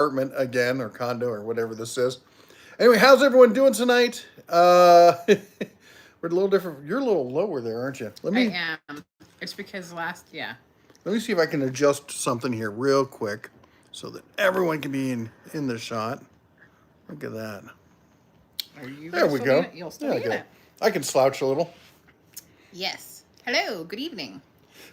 apartment again, or condo, or whatever this is. Anyway, how's everyone doing tonight? We're a little different. You're a little lower there, aren't you? I am. It's because yeah. Let me see if I can adjust something here real quick, so that everyone can be in the shot. Look at that. Are you There gonna we still be in go. it? You'll still There be we in go. it. I can slouch a little. Yes. Hello. Good evening.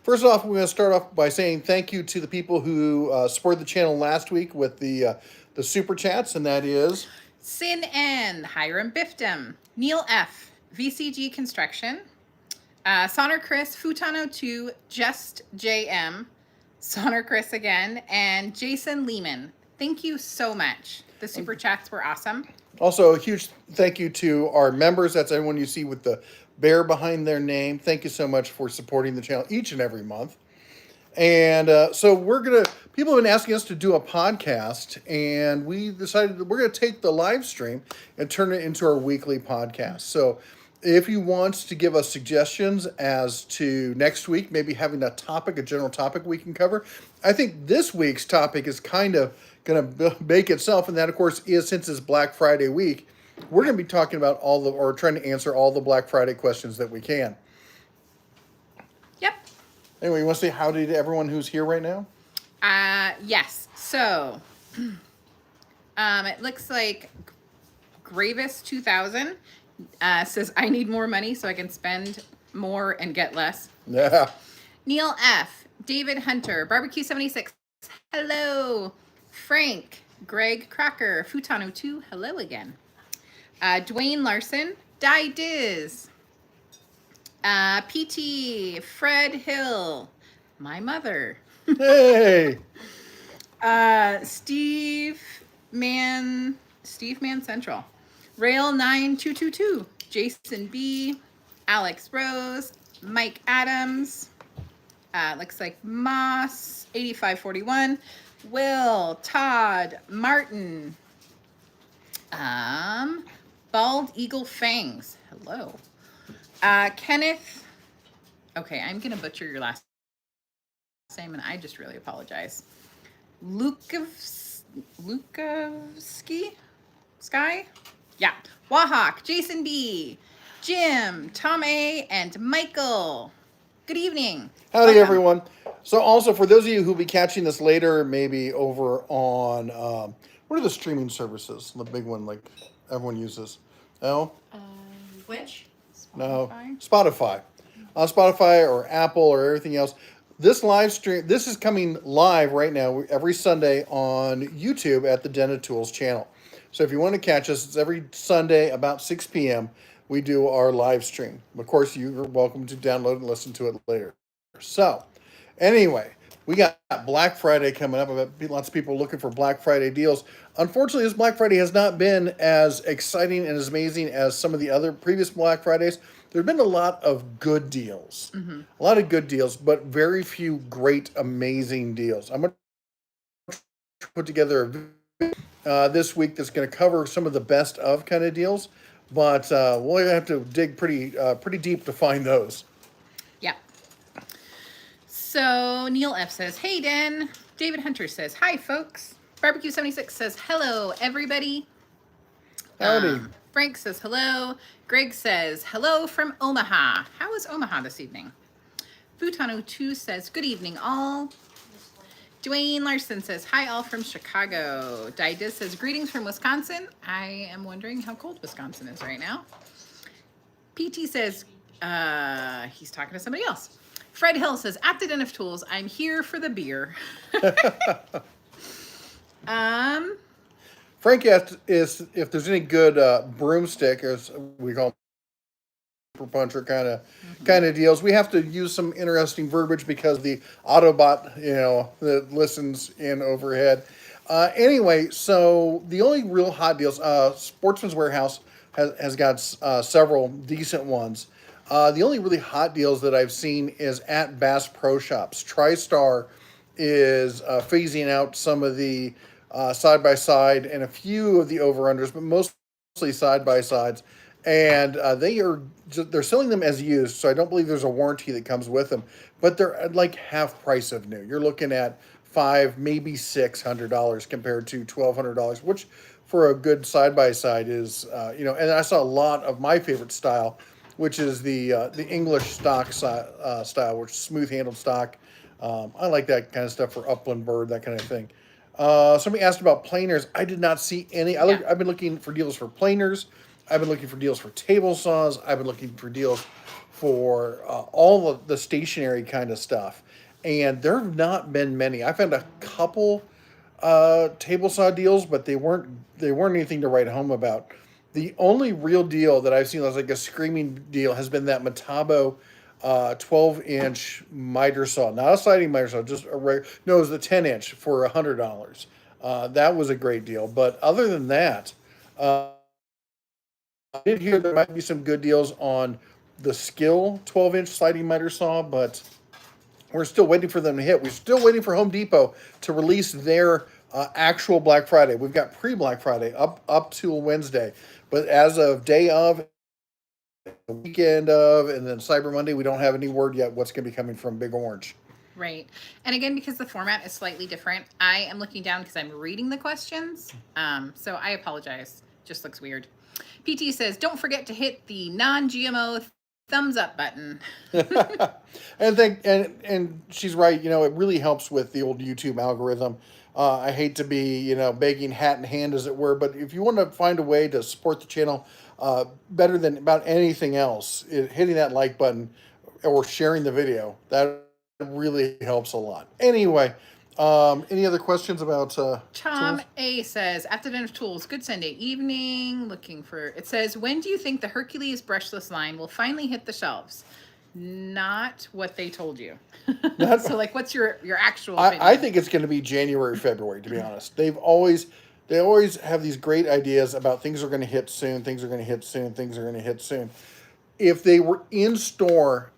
First off, we're going to start off by saying thank you to the people who supported the channel last week with the super chats, and that is Sin N, Hiram Biftum, Neil F, VCG Construction, Sonner Chris, Futano 2, Just JM, Sonner Chris again, and Jason Lehman. Thank you so much. The super chats were awesome. also a huge thank you to our members. That's everyone you see with the bear behind their name. Thank you so much for supporting the channel each and every month. And so people have been asking us to do a podcast, and we decided that we're gonna take the live stream and turn it into our weekly podcast. So if you want to give us suggestions as to next week, maybe having a topic, a general topic we can cover, I think this week's topic is kind of gonna make itself, and that of course is, since it's Black Friday week, we're gonna be talking about or trying to answer all the Black Friday questions that we can. Yep. Anyway, you want to say howdy to everyone who's here right now? Yes. So, it looks like Gravis 2000 says, I need more money so I can spend more and get less. Yeah. Neil F, David Hunter, Barbecue 76, hello. Frank, Greg Crocker, Futano 2, hello again. Dwayne Larson, Die Diz. PT, Fred Hill, my mother. Hey. Steve Man Central, Rail 9222, Jason B, Alex Rose, Mike Adams, looks like Moss 8541, Will, Todd, Martin, Bald Eagle Fangs, hello. Kenneth, okay, I'm gonna butcher your last name, and I just really apologize. Lukovsky? Sky? Yeah. Wahawk, Jason B, Jim, Tom A, and Michael. Good evening. Howdy, Welcome. everyone. So also, for those of you who'll be catching this later, maybe over on, what are the streaming services? The big one, like everyone uses. No? Which? No. Spotify? Spotify. On Spotify or Apple or everything else. This live stream, this is coming live right now every Sunday on YouTube at the Den of Tools channel. So if you want to catch us, it's every Sunday about 6 p.m. We do our live stream. Of course, you're welcome to download and listen to it later. So, anyway, we got Black Friday coming up. I bet lots of people are looking for Black Friday deals. Unfortunately, this Black Friday has not been as exciting and as amazing as some of the other previous Black Fridays. There have been a lot of good deals. Mm-hmm. A lot of good deals, but very few great, amazing deals. I'm going to put together a video this week that's going to cover some of the best of kind of deals, but we'll have to dig pretty deep to find those. Yeah. So Neil F says, hey, Den. David Hunter says, hi, folks. Barbecue 76 says, hello, everybody. Howdy. Frank says, hello. Greg says, hello from Omaha. How is Omaha this evening? Futano 2 says, good evening, all. Dwayne Larson says, hi, all from Chicago. Didis says, greetings from Wisconsin. I am wondering how cold Wisconsin is right now. PT says, he's talking to somebody else. Fred Hill says, at the Den of Tools, I'm here for the beer. Frank asked if there's any good broomstick, as we call them, super puncher kind of deals. We have to use some interesting verbiage because the Autobot, that listens in overhead. Anyway, so the only real hot deals, Sportsman's Warehouse has got several decent ones. The only really hot deals that I've seen is at Bass Pro Shops. TriStar is phasing out some of the side-by-side and a few of the over-unders, but mostly side-by-sides. And they're selling them as used, so I don't believe there's a warranty that comes with them. But they're like half price of new. You're looking at five, maybe $600 compared to $1,200, which for a good side by side is, And I saw a lot of my favorite style, which is the English stock style, which is smooth handled stock. I like that kind of stuff for upland bird, that kind of thing. Somebody asked about planers. I did not see any. Yeah. I've been looking for deals for planers. I've been looking for deals for table saws. I've been looking for deals for all of the stationary kind of stuff. And there have not been many. I found a couple table saw deals, but they weren't anything to write home about. The only real deal that I've seen that's like a screaming deal has been that Metabo 12-inch miter saw, not a sliding miter saw, just no, it was the 10-inch for $100. That was a great deal. But other than that, I did hear there might be some good deals on the Skill 12-inch sliding miter saw, but we're still waiting for them to hit. We're still waiting for Home Depot to release their actual Black Friday. We've got pre-Black Friday up till Wednesday, but as of day of, the weekend of, and then Cyber Monday, we don't have any word yet what's going to be coming from Big Orange. Right. And again, because the format is slightly different, I am looking down because I'm reading the questions. So I apologize. Just looks weird. PT says, don't forget to hit the non-GMO thumbs up button. and she's right. It really helps with the old YouTube algorithm. I hate to be, begging hat in hand, as it were, but if you want to find a way to support the channel better than about anything else, hitting that like button or sharing the video, that really helps a lot. Anyway, any other questions about Tom tools? A says, at the Den of Tools, good Sunday evening. It says, when do you think the Hercules brushless line will finally hit the shelves? Not what they told you. So what's your actual opinion? I think it's going to be January, February, to be honest. They always have these great ideas about things are going to hit soon, things are going to hit soon, things are going to hit soon. If they were in store,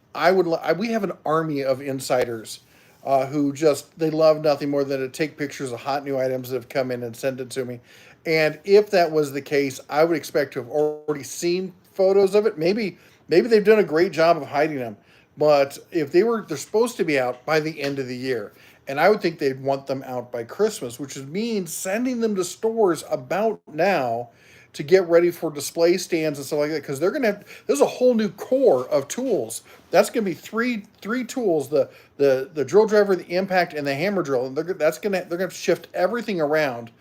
we have an army of insiders who they love nothing more than to take pictures of hot new items that have come in and send it to me. And if that was the case, I would expect to have already seen photos of it. Maybe they've done a great job of hiding them. But if they're supposed to be out by the end of the year. And I would think they'd want them out by Christmas, which means sending them to stores about now to get ready for display stands and stuff like that. Because there's a whole new core of tools. That's going to be three tools: the drill driver, the impact, and the hammer drill. And they're going to shift everything around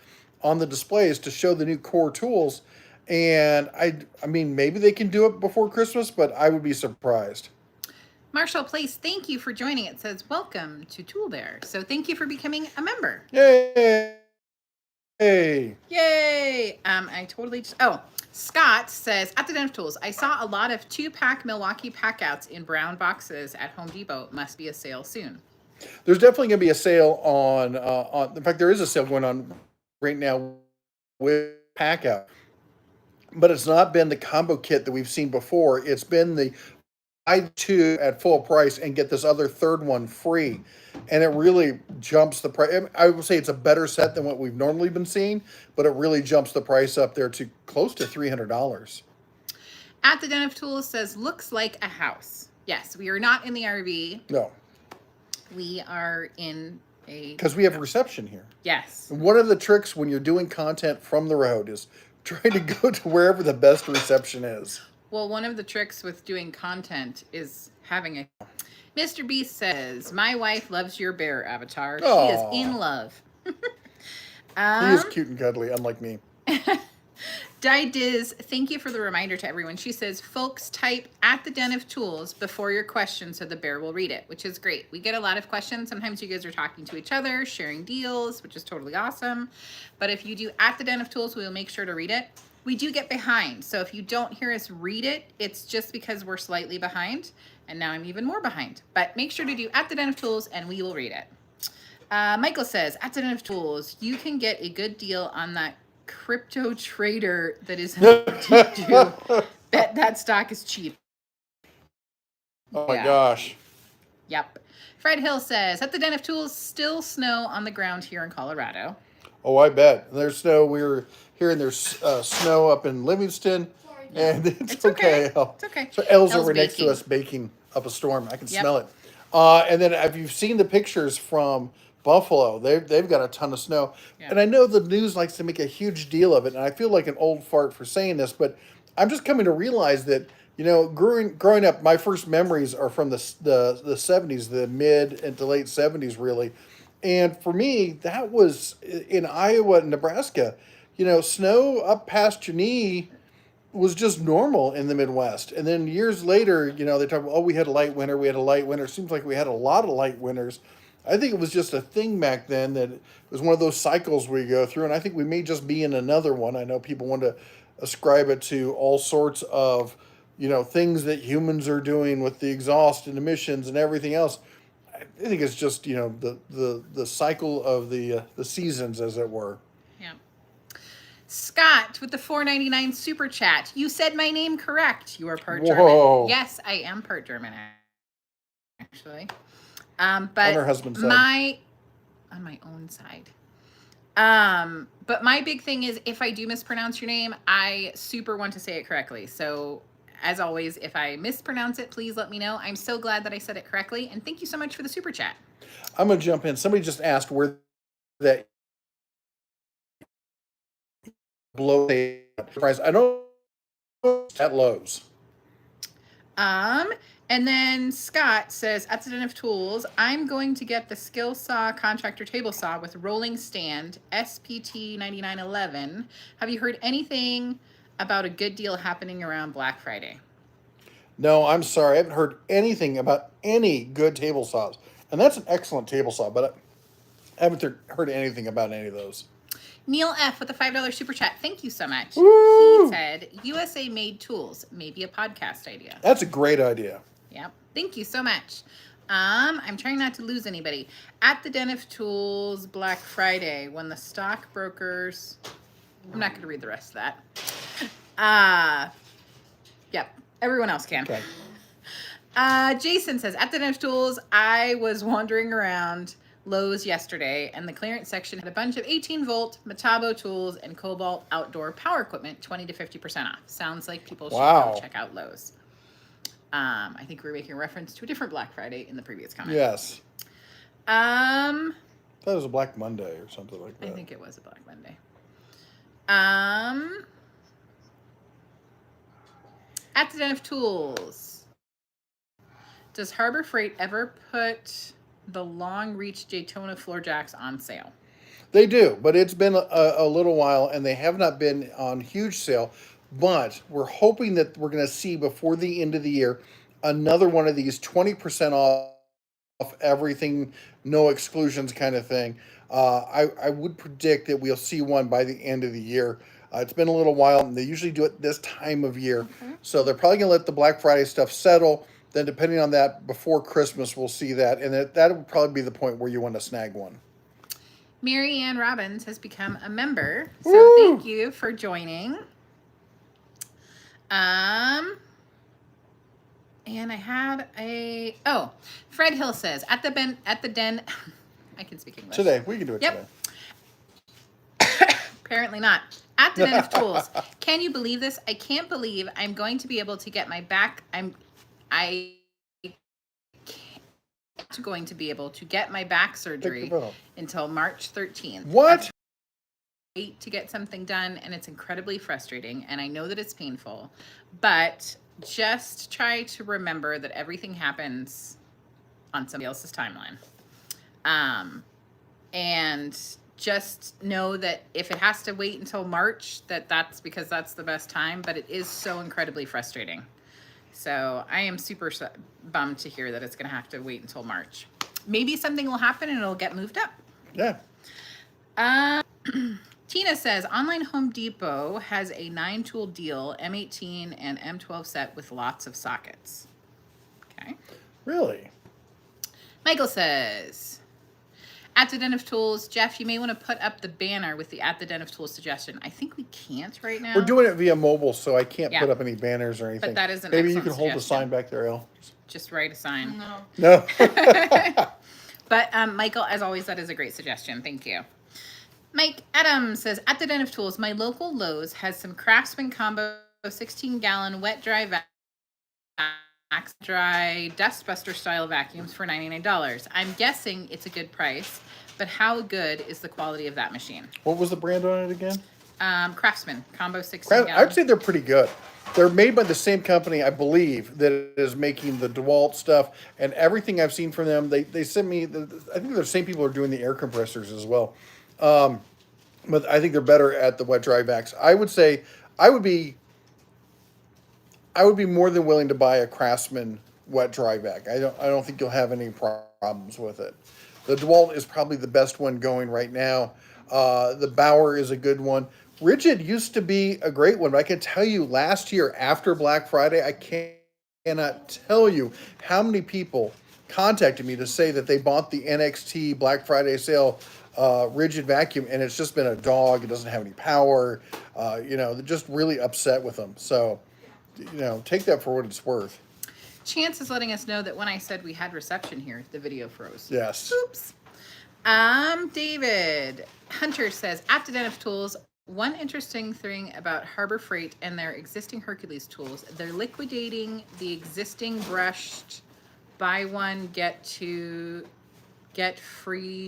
on the displays to show the new core tools. And I mean, maybe they can do it before Christmas, but I would be surprised. Marshall Place, thank you for joining. It says, welcome to Tool Bear. So thank you for becoming a member. Yay! Yay! Scott says, at the Den of Tools, I saw a lot of 2-pack Milwaukee packouts in brown boxes at Home Depot. Must be a sale soon. There's definitely going to be a sale on. In fact, there is a sale going on right now with packout, but it's not been the combo kit that we've seen before. It's been the buy 2 at full price and get this other third one free. And it really jumps the price. I would say it's a better set than what we've normally been seeing, but it really jumps the price up there to close to $300. At the Den of Tools says, looks like a house. Yes, we are not in the RV. No. We are in a... Because we have reception here. Yes. One of the tricks when you're doing content from the road is try to go to wherever the best reception is. Well, one of the tricks with doing content is having a... Mr. Beast says, my wife loves your bear avatar. Aww. She is in love. He is cute and cuddly, unlike me. Diz, thank you for the reminder to everyone. She says, folks, type at the Den of Tools before your question so the bear will read it, which is great. We get a lot of questions. Sometimes you guys are talking to each other, sharing deals, which is totally awesome. But if you do at the Den of Tools, we will make sure to read it. We do get behind. So if you don't hear us read it, it's just because we're slightly behind. And now I'm even more behind. But make sure to do at the Den of Tools and we will read it. Michael says, at the Den of Tools, you can get a good deal on that crypto trader that is bet that stock is cheap. Oh my gosh. Yep. Fred Hill says, at the Den of Tools, still snow on the ground here in Colorado. Oh, I bet. There's snow. We were hearing there's snow up in Livingston, and it's okay. It's okay. So Elle's over next to us baking up a storm. I can smell it. And then have you seen the pictures from Buffalo, they've got a ton of snow, Yeah. and I know the news likes to make a huge deal of it, and I feel like an old fart for saying this, but I'm just coming to realize that growing up, my first memories are from the '70s, the mid and to late '70s, really, and for me, that was in Iowa and Nebraska. Snow up past your knee was just normal in the Midwest. And then years later, they talk about, oh, we had a light winter, we had a light winter. It seems like we had a lot of light winters. I think it was just a thing back then that it was one of those cycles we go through. And I think we may just be in another one. I know people want to ascribe it to all sorts of, things that humans are doing with the exhaust and emissions and everything else. I think it's just, the cycle of the seasons, as it were. Yeah. Scott with the $4.99 super chat. You said my name correct. You are part Whoa. German. Yes, I am part German, actually. But On her husband's side. On my own side. But my big thing is if I do mispronounce your name, I super want to say it correctly. So as always, if I mispronounce it, please let me know. I'm so glad that I said it correctly. And thank you so much for the super chat. I'm going to jump in. Somebody just asked where that blow price. I don't know at Lowe's. And then Scott says, at the Den of Tools, I'm going to get the skill saw contractor table saw with rolling stand SPT 9911. Have you heard anything about a good deal happening around Black Friday? No, I'm sorry. I haven't heard anything about any good table saws. And that's an excellent table saw, but I haven't heard anything about any of those. Neil F. with a $5 super chat. Thank you so much. Woo! He said, USA made tools, maybe a podcast idea. That's a great idea. Yep. Thank you so much. I'm trying not to lose anybody. At the Den of Tools Black Friday, when the stockbrokers... I'm not going to read the rest of that. Yep. Everyone else can. Okay. Jason says, at the Den of Tools, I was wandering around Lowe's yesterday, and the clearance section had a bunch of 18-volt Metabo tools and Cobalt outdoor power equipment, 20 to 50% off. Sounds like people should go check out Lowe's. I think we were making reference to a different Black Friday in the previous comment. Yes. I thought it was a Black Monday or something like that. think it was a Black Monday. At the Den of Tools, does Harbor Freight ever put the long reach Daytona floor jacks on sale? They do, but it's been a little while, and they have not been on huge sale. But we're hoping that we're going to see before the end of the year another one of these 20% off everything, no exclusions kind of thing. I would predict that we'll see one by the end of the year. It's been a little while, and they usually do it this time of year. Mm-hmm. So they're probably going to let the Black Friday stuff settle. Then depending on that, before Christmas, we'll see that. And that would probably be the point where you want to snag one. Mary Ann Robbins has become a member. So Woo! Thank you for joining. And I had Fred Hill says, at the Den, I can speak English. Today, we can do it today. Apparently not. At the Den of Tools. Can you believe this? I can't believe I'm going to be able to get my back. Going to be able to get my back surgery until March 13th. What? Wait to get something done, and it's incredibly frustrating, and I know that it's painful, but just try to remember that everything happens on somebody else's timeline. And just know that if it has to wait until March, that's because that's the best time, but it is so incredibly frustrating. So I am super bummed to hear that it's going to have to wait until March. Maybe something will happen and it'll get moved up. Yeah. Tina says, Online Home Depot has a 9-tool deal, M18 and M12 set with lots of sockets. Okay. Really? Michael says, at the Den of Tools, Jeff, you may want to put up the banner with the At the Den of Tools suggestion. I think we can't right now. We're doing it via mobile, so I can't put up any banners or anything. But that is an Maybe you excellent can hold the suggestion. sign back there, El. Just write a sign. No. But Michael, as always, that is a great suggestion. Thank you. Mike Adams says, at the Den of Tools, my local Lowe's has some Craftsman Combo 16-gallon wet dry max dry dustbuster style vacuums for $99. I'm guessing it's a good price, but how good is the quality of that machine? What was the brand on it again? Craftsman combo 16 gallon. I'd say they're pretty good. They're made by the same company, I believe, that is making the DeWalt stuff, and everything I've seen from them. They sent me. I think they're the same people who are doing the air compressors as well. But I think they're better at the wet dry vacs. I would say I would be more than willing to buy a Craftsman wet dry vac. I don't think you'll have any problems with it. The DeWalt is probably the best one going right now. The Bauer is a good one. Rigid used to be a great one, but I can tell you last year after Black Friday, I cannot tell you how many people contacted me to say that they bought the NXT Black Friday sale Rigid vacuum, and it's just been a dog. It doesn't have any power. They're just really upset with them. So, take that for what it's worth. Chance is letting us know that when I said we had reception here, the video froze. Yes. Oops. David Hunter says, at Denif Tools, one interesting thing about Harbor Freight and their existing Hercules tools, they're liquidating the existing brushed buy one, get free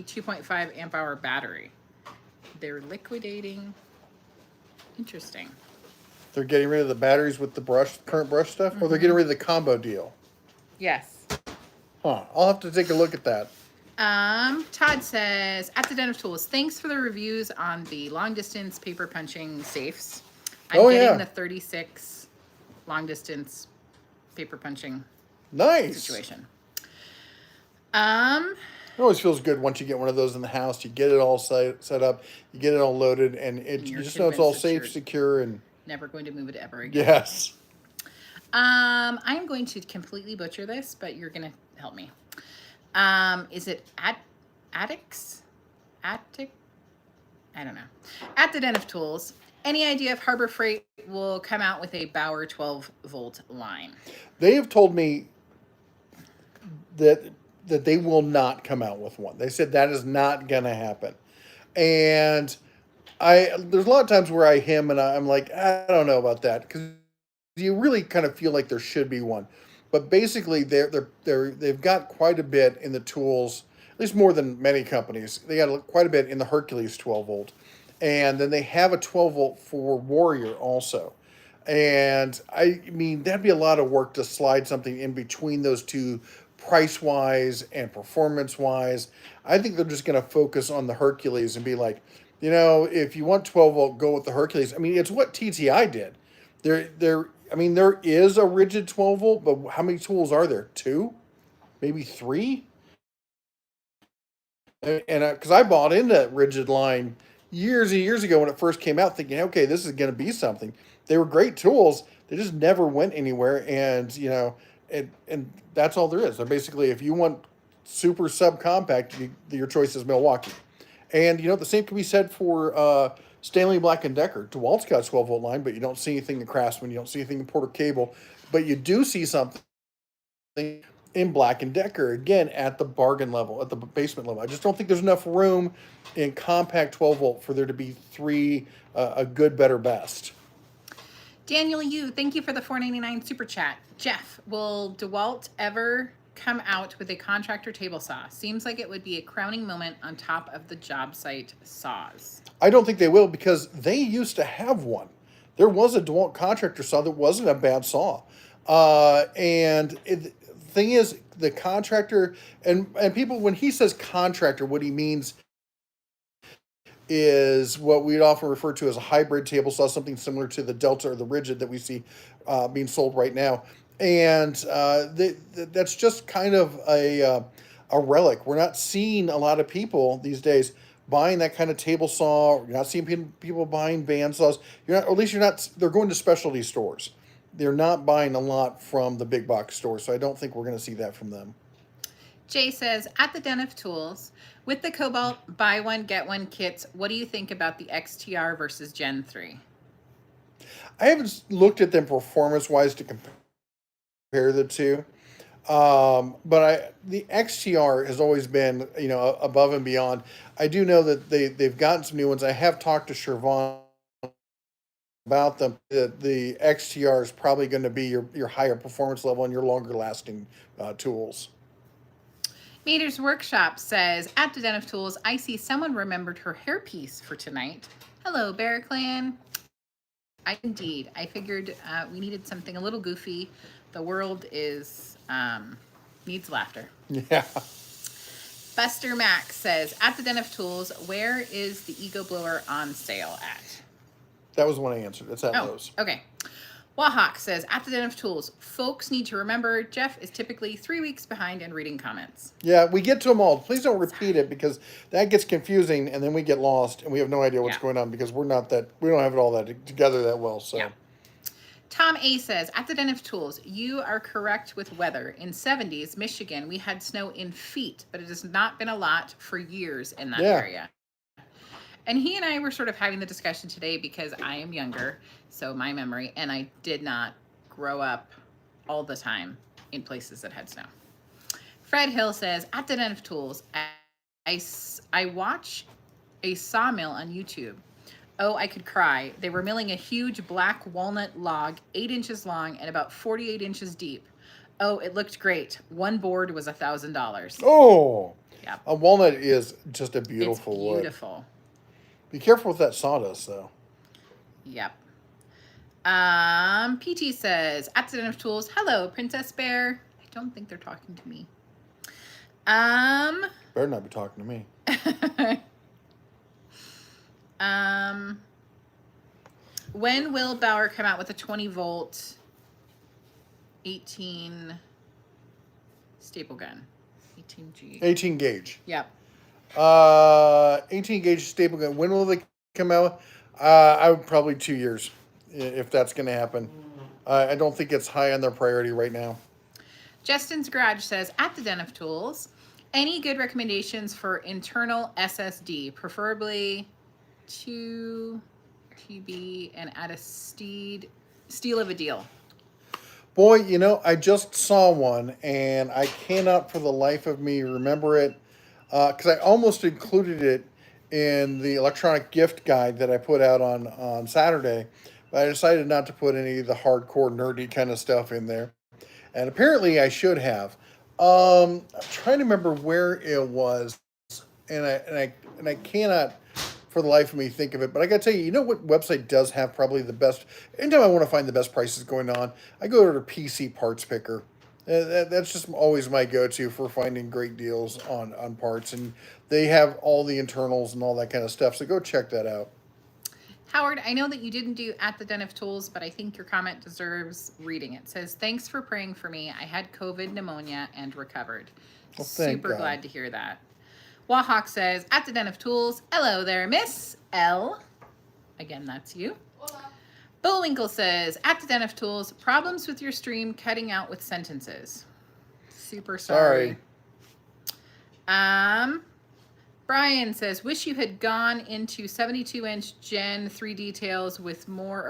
2.5 amp hour battery. They're liquidating. Interesting. They're getting rid of the batteries with the current brush stuff, or they're getting rid of the combo deal. Yes. Huh. I'll have to take a look at that. Todd says, at the Den of Tools, thanks for the reviews on the long distance paper punching safes. I'm getting the 36 long distance paper punching situation. It always feels good once you get one of those in the house. You get it all set up, you get it all loaded, and you just know it's all safe, secure, and never going to move it ever again. Yes. I'm going to completely butcher this, but you're going to help me. Is it Attic? I don't know. At the Den of Tools, any idea if Harbor Freight will come out with a Bauer 12-volt line? They have told me that they will not come out with one. They said that is not going to happen. And there's a lot of times where I'm like, I don't know about that, because you really kind of feel like there should be one. But basically, they've got quite a bit in the tools, at least more than many companies. They got quite a bit in the Hercules 12 volt, and then they have a 12 volt for Warrior also. And I mean, that'd be a lot of work to slide something in between those two, price wise and performance wise. I think they're just going to focus on the Hercules and be like, if you want 12 volt, go with the Hercules. I mean, it's what TTI did. There is a rigid 12 volt, but how many tools are there? 2? Maybe 3? And because I bought into that rigid line years and years ago when it first came out, thinking, okay, this is going to be something. They were great tools. They just never went anywhere. And, and that's all there is. So basically, if you want super subcompact, your choice is Milwaukee. And, the same can be said for Stanley Black & Decker. DeWalt's got a 12-volt line, but you don't see anything in Craftsman. You don't see anything in Porter Cable. But you do see something in Black & Decker, again, at the bargain level, at the basement level. I just don't think there's enough room in compact 12-volt for there to be 3 a good, better, best. Daniel Yu, thank you for the $4.99 super chat. Jeff, will DeWalt ever come out with a contractor table saw? Seems like it would be a crowning moment on top of the job site saws. I don't think they will, because they used to have one. There was a DeWalt contractor saw that wasn't a bad saw. The thing is, the contractor, and people, when he says contractor, what he means is what we'd often refer to as a hybrid table saw, something similar to the Delta or the Rigid that we see being sold right now. And that's just kind of a relic. We're not seeing a lot of people these days buying that kind of table saw. You're not seeing people buying band saws. Or at least you're not. They're going to specialty stores. They're not buying a lot from the big box stores. So I don't think we're going to see that from them. Jay says, at the Den of Tools, with the Cobalt buy one, get one kits, what do you think about the XTR versus Gen 3? I haven't looked at them performance-wise to compare the two. But the XTR has always been, above and beyond. I do know that they've gotten some new ones. I have talked to Shervon about them. The XTR is probably going to be your higher performance level and your longer lasting tools. Mater's Workshop says, at the Den of Tools, I see someone remembered her hairpiece for tonight. Hello, Bear Clan. Indeed. I figured we needed something a little goofy. The world is needs laughter. Yeah. Buster Mac says, at the Den of Tools, where is the Ego Blower on sale at? That was the one I answered. It's at Lowe's. Okay. Wahawk says, at the Den of Tools, folks need to remember Jeff is typically 3 weeks behind in reading comments. Yeah, we get to them all. Please don't repeat it because that gets confusing and then we get lost and we have no idea what's going on because we don't have it all that together that well. So. Yeah. Tom A says, at the Den of Tools, you are correct with weather. In 70s, Michigan, we had snow in feet, but it has not been a lot for years in that area. And he and I were sort of having the discussion today because I am younger, so my memory, and I did not grow up all the time in places that had snow. Fred Hill says, at the Den of Tools, I watch a sawmill on YouTube. Oh, I could cry. They were milling a huge black walnut log, 8 inches long and about 48 inches deep. Oh, it looked great. One board was $1,000. Oh, yeah. A walnut is just a beautiful wood. It's beautiful. Wood. Be careful with that sawdust, though. Yep. PT says, at the Den of Tools, hello, Princess Bear. I don't think they're talking to me. Better not be talking to me. When will Bauer come out with a 20-volt 18 staple gun? 18G. 18 gauge. Yep. 18 gauge staple gun. When will they come out? I would probably 2 years if that's going to happen. I don't think it's high on their priority right now. Justin's Garage says, at the Den of Tools, any good recommendations for internal SSD, preferably 2 TB and at a steal of a deal? Boy, I just saw one and I cannot for the life of me remember it because I almost included it in the electronic gift guide that I put out on Saturday, but I decided not to put any of the hardcore nerdy kind of stuff in there. And apparently I should have. I'm trying to remember where it was, and I cannot for the life of me think of it. But I got to tell you, what website does have probably the best? Anytime I want to find the best prices going on, I go to PC Parts Picker. That's just always my go-to for finding great deals on parts, and they have all the internals and all that kind of stuff. So go check that out. Howard, I know that you didn't do at the Den of Tools, but I think your comment deserves reading. It says, thanks for praying for me. I had COVID pneumonia and recovered. Well, thank Super God. glad to hear that. Wahawk says, at the Den of Tools, hello there, Miss L. Again, that's you. Hola. Bullwinkle says, at the Den of Tools, problems with your stream cutting out with sentences. Super sorry. Brian says, wish you had gone into 72-inch Gen 3 details with more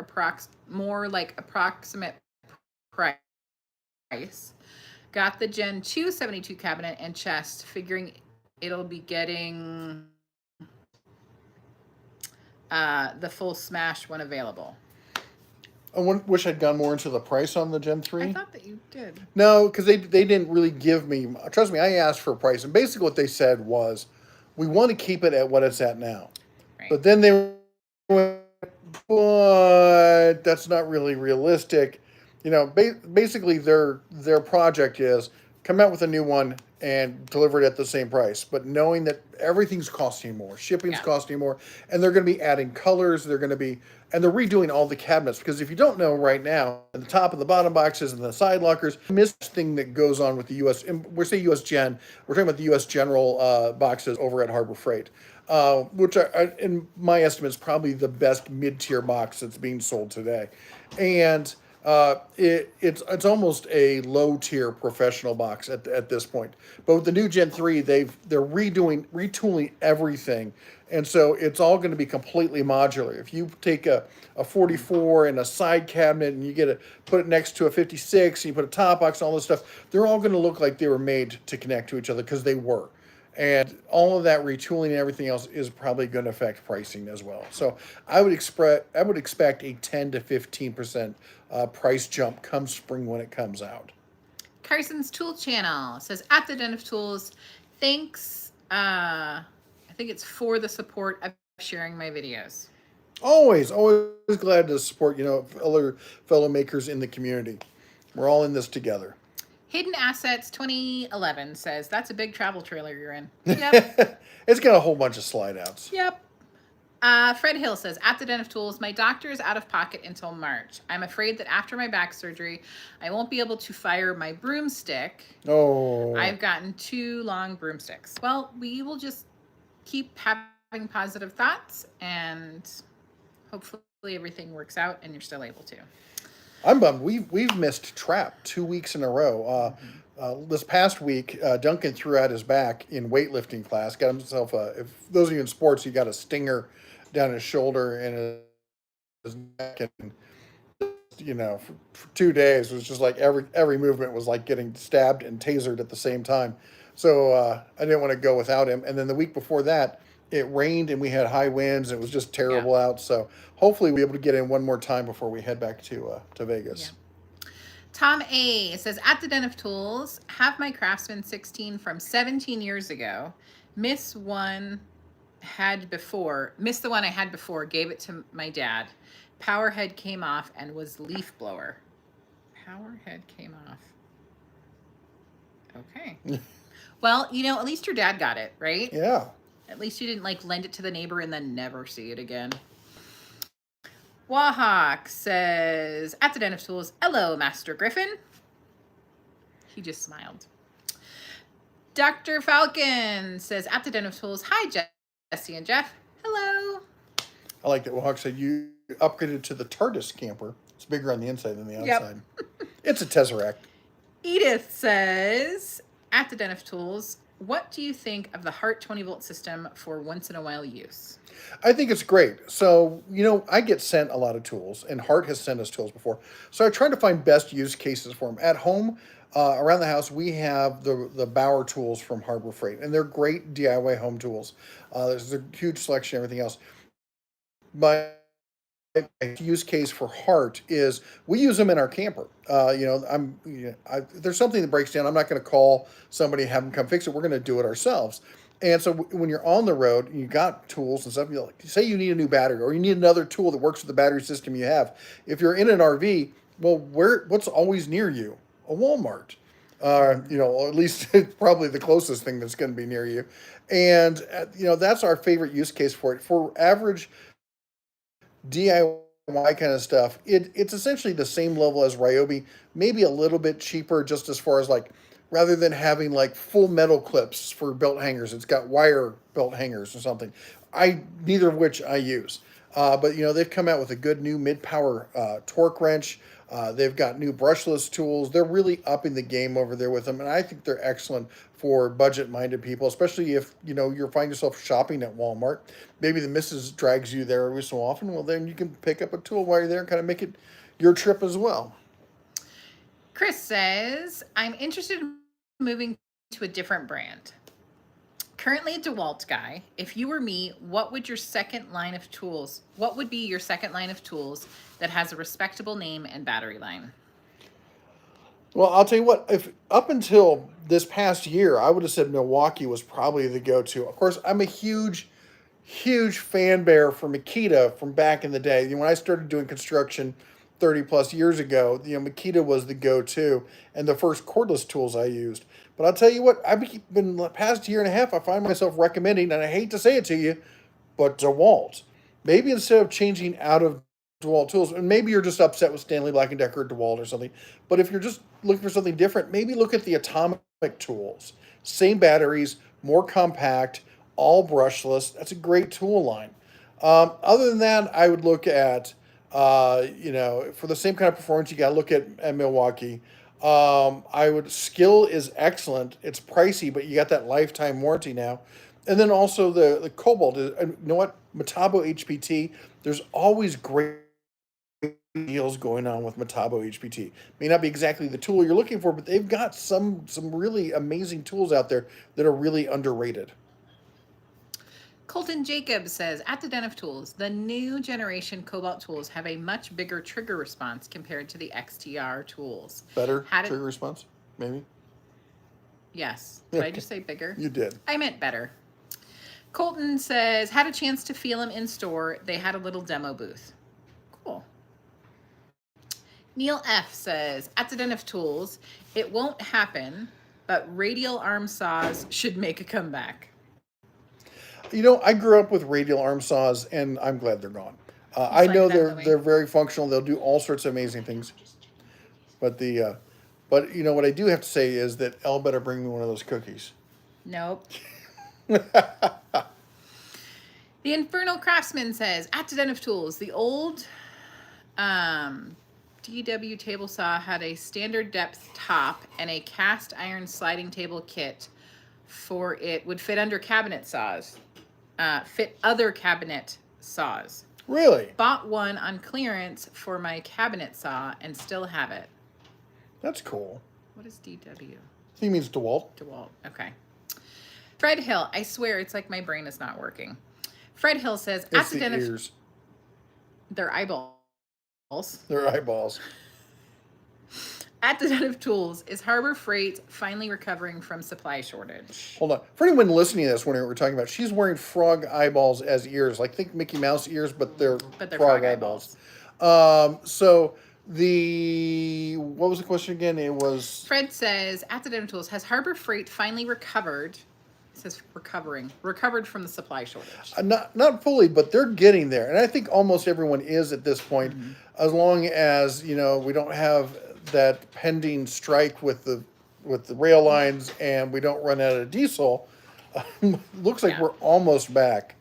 approximate price. Got the Gen 2 72 cabinet and chest, figuring it'll be getting the full smash when available. I wish I'd gone more into the price on the Gen 3. I thought that you did. No, because they didn't really give me... Trust me, I asked for a price. And basically what they said was, we want to keep it at what it's at now. Right. But then they went, but that's not really realistic. Basically their project is come out with a new one and deliver it at the same price. But knowing that everything's costing more, shipping's costing more, and they're going to be adding colors, and they're redoing all the cabinets. Because if you don't know right now, at the top and the bottom boxes and the side lockers, this thing that goes on with the U.S., we're saying U.S. Gen, we're talking about the U.S. General boxes over at Harbor Freight, which are, in my estimate, is probably the best mid-tier box that's being sold today. And it's almost a low-tier professional box at this point. But with the new Gen 3, they're retooling everything. And so it's all going to be completely modular. If you take a 44 and a side cabinet and you put it next to a 56 and you put a top box and all this stuff, they're all going to look like they were made to connect to each other because they were. And all of that retooling and everything else is probably going to affect pricing as well. So I would expect a 10 to 15% price jump come spring when it comes out. Carson's Tool Channel says, at the Den of Tools, Thanks. I think it's for the support of sharing my videos. Always glad to support, other fellow makers in the community. We're all in this together. Hidden Assets 2011 says that's a big travel trailer you're in. Yep. It's got a whole bunch of slide outs. Yep. Fred Hill says, at the Den of Tools, my doctor is out of pocket until March. I'm afraid that after my back surgery, I won't be able to fire my broomstick. Oh. I've gotten 2 long broomsticks. Well, we will just keep having positive thoughts, and hopefully everything works out and you're still able to. I'm bummed. We've missed trap 2 weeks in a row. This past week, Duncan threw out his back in weightlifting class. Got himself if those of you in sports, he got a stinger down his shoulder and his neck, and for 2 days it was just like every movement was like getting stabbed and tasered at the same time. So I didn't want to go without him. And then the week before that, it rained and we had high winds. And it was just terrible out. So hopefully we'll be able to get in one more time before we head back to Vegas. Yeah. Tom A says, at the Den of Tools, have my Craftsman 16 from 17 years ago. Missed the one I had before, gave it to my dad. Power head came off and was leaf blower. Power head came off. Okay. Well, at least your dad got it, right? Yeah. At least you didn't lend it to the neighbor and then never see it again. Wahawk says, at the Den of Tools, hello, Master Griffin. He just smiled. Dr. Falcon says, at the Den of Tools, hi, Jesse and Jeff. Hello. I like that Wahawk said you upgraded to the TARDIS camper. It's bigger on the inside than the outside. Yep. It's a Tesseract. Edith says, at the Den of Tools, what do you think of the Hart 20-volt system for once-in-a-while use? I think it's great. So, I get sent a lot of tools, and Hart has sent us tools before. So I try to find best use cases for them. At home, around the house, we have the Bauer tools from Harbor Freight, and they're great DIY home tools. There's a huge selection and everything else. My use case for Hart is we use them in our camper. There's something that breaks down. I'm not going to call somebody and have them come fix it. We're going to do it ourselves. And so when you're on the road and you got tools and stuff, say you need a new battery or you need another tool that works with the battery system you have. If you're in an RV, well, what's always near you? A Walmart. At least probably the closest thing that's going to be near you. And, that's our favorite use case for it. For average DIY kind of stuff, it's essentially the same level as Ryobi, maybe a little bit cheaper just as far as rather than having full metal clips for belt hangers, it's got wire belt hangers or something. Neither of which I use. But they've come out with a good new mid-power torque wrench. They've got new brushless tools. They're really upping the game over there with them, and I think they're excellent for budget-minded people, especially if you're finding yourself shopping at Walmart. Maybe the missus drags you there every so often. Well, then you can pick up a tool while you're there and kind of make it your trip as well. Chris says, I'm interested in moving to a different brand. Currently a DeWalt guy. If you were me, what would be your second line of tools that has a respectable name and battery line? Well, I'll tell you what, if up until this past year, I would have said Milwaukee was probably the go-to. Of course, I'm a huge fan bear for Makita from back in the day. When I started doing construction 30 plus years ago, Makita was the go-to and the first cordless tools I used. But I'll tell you what, I've been the past year and a half, I find myself recommending, and I hate to say it to you, but DeWalt. Maybe instead of changing out of DeWalt tools, and maybe you're just upset with Stanley Black & Decker or DeWalt or something, but if you're just looking for something different, maybe look at the Atomic tools. Same batteries, more compact, all brushless. That's a great tool line. Other than that, I would look at, for the same kind of performance, you got to look at Milwaukee. Skill is excellent. It's pricey, but you got that lifetime warranty now. And then also the Cobalt. You know what? Metabo HPT. There's always great deals going on with Metabo HPT. May not be exactly the tool you're looking for, but they've got some really amazing tools out there that are really underrated. Colton Jacobs says, at the Den of Tools, the new generation Cobalt tools have a much bigger trigger response compared to the XTR tools. Better trigger response, maybe? Yes. Did I just say bigger? You did. I meant better. Colton says, had a chance to feel them in store. They had a little demo booth. Cool. Neil F says, at the Den of Tools, it won't happen, but radial arm saws should make a comeback. You know, I grew up with radial arm saws, and I'm glad they're gone. I know they're very functional. They'll do all sorts of amazing things. But but you know what I do have to say is that Elle better bring me one of those cookies. Nope. The Infernal Craftsman says, at the Den of Tools, the old DW table saw had a standard depth top and a cast iron sliding table kit for it would fit under cabinet saws. Fit other cabinet saws. Really? Bought one on clearance for my cabinet saw and still have it. That's cool. What is DW? He means DeWalt. DeWalt. Okay. Fred Hill. I swear it's like my brain is not working. Fred Hill says, It's the ears. Their eyeballs. Their eyeballs. At the Den of Tools, is Harbor Freight finally recovering from supply shortage? Hold on. For anyone listening to this, when we're talking about, she's wearing frog eyeballs as ears. Like, think Mickey Mouse ears, but they're frog eyeballs. So what was the question again? It was... Fred says, at the Den of Tools, has Harbor Freight finally recovered? It says recovered from the supply shortage. Not fully, but they're getting there. And I think almost everyone is at this point, as long as, you know, we don't have that pending strike with the rail lines and we don't run out of diesel. Looks like we're almost back.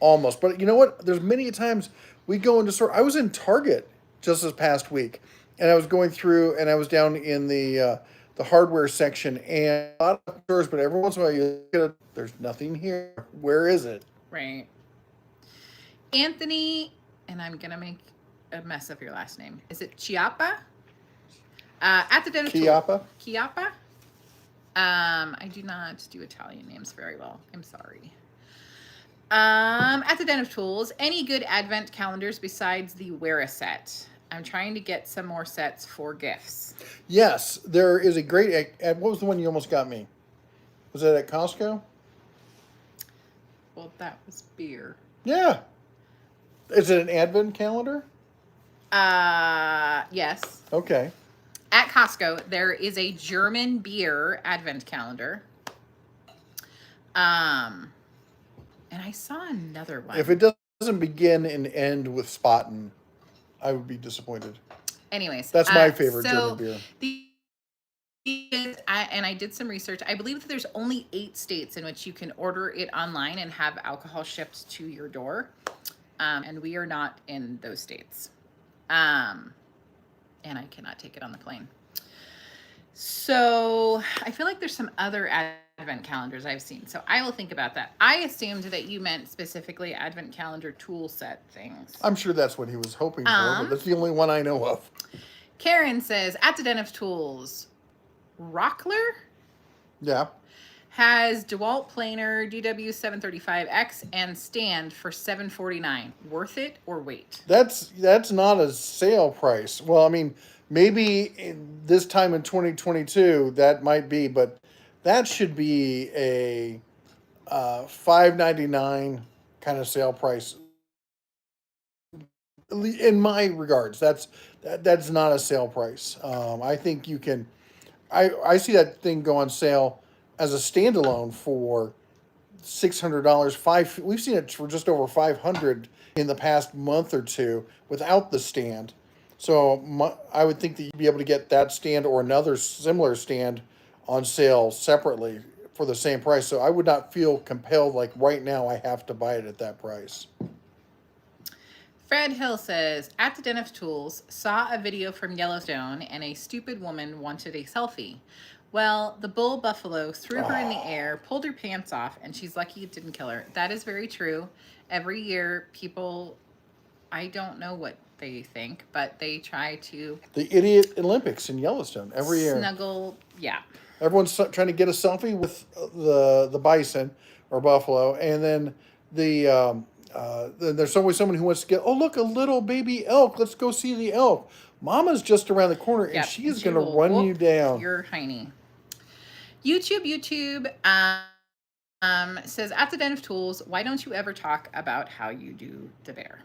Almost. But you know what? There's many times we go into store. I was in Target just this past week, and I was going through, and I was down in the hardware section, and a lot of stores, but every once in a while you look at it, there's nothing here. Where is it? Right. Anthony, and I'm going to make a mess of your last name. Is it Chiappa? At the Den of Tools. Chiappa? I do not do Italian names very well. I'm sorry. At the Den of Tools, any good advent calendars besides the Wear-A set? I'm trying to get some more sets for gifts. Yes, there is a great... What was the one you almost got me? Was it at Costco? Well, that was beer. Yeah. Is it an advent calendar? Yes. Okay. At Costco, there is a German beer advent calendar. And I saw another one. If it doesn't begin and end with Spaten, I would be disappointed. Anyways. That's my favorite German beer. I did some research. I believe that there's only 8 states in which you can order it online and have alcohol shipped to your door. And we are not in those states. And I cannot take it on the plane. So I feel like there's some other advent calendars I've seen. So I will think about that. I assumed that you meant specifically advent calendar tool set things. I'm sure that's what he was hoping for, but that's the only one I know of. Karen says, at the Den of Tools, Rockler? Yeah. Has DeWalt planer DW735X and stand for $749. Worth it or wait? That's not a sale price. Well, I mean, maybe this time in 2022 that might be, but that should be a $599 kind of sale price. In my regards, that's not a sale price. I think you can. I see that thing go on sale as a standalone for $600. We've seen it for just over $500 in the past month or two without the stand. So I would think that you'd be able to get that stand or another similar stand on sale separately for the same price. So I would not feel compelled like right now I have to buy it at that price. Fred Hill says, at the Den of Tools, saw a video from Yellowstone and a stupid woman wanted a selfie. Well, the bull buffalo threw her in the air, pulled her pants off, and she's lucky it didn't kill her. That is very true. Every year, people, I don't know what they think, but they try to... The Idiot Olympics in Yellowstone every year. Snuggle, yeah. Everyone's trying to get a selfie with the bison or buffalo, and then then there's always someone who wants to get, oh, look, a little baby elk. Let's go see the elk. Mama's just around the corner, and she is going to run you down. You're tiny. YouTube says, at the Den of Tools, why don't you ever talk about how you do the bear?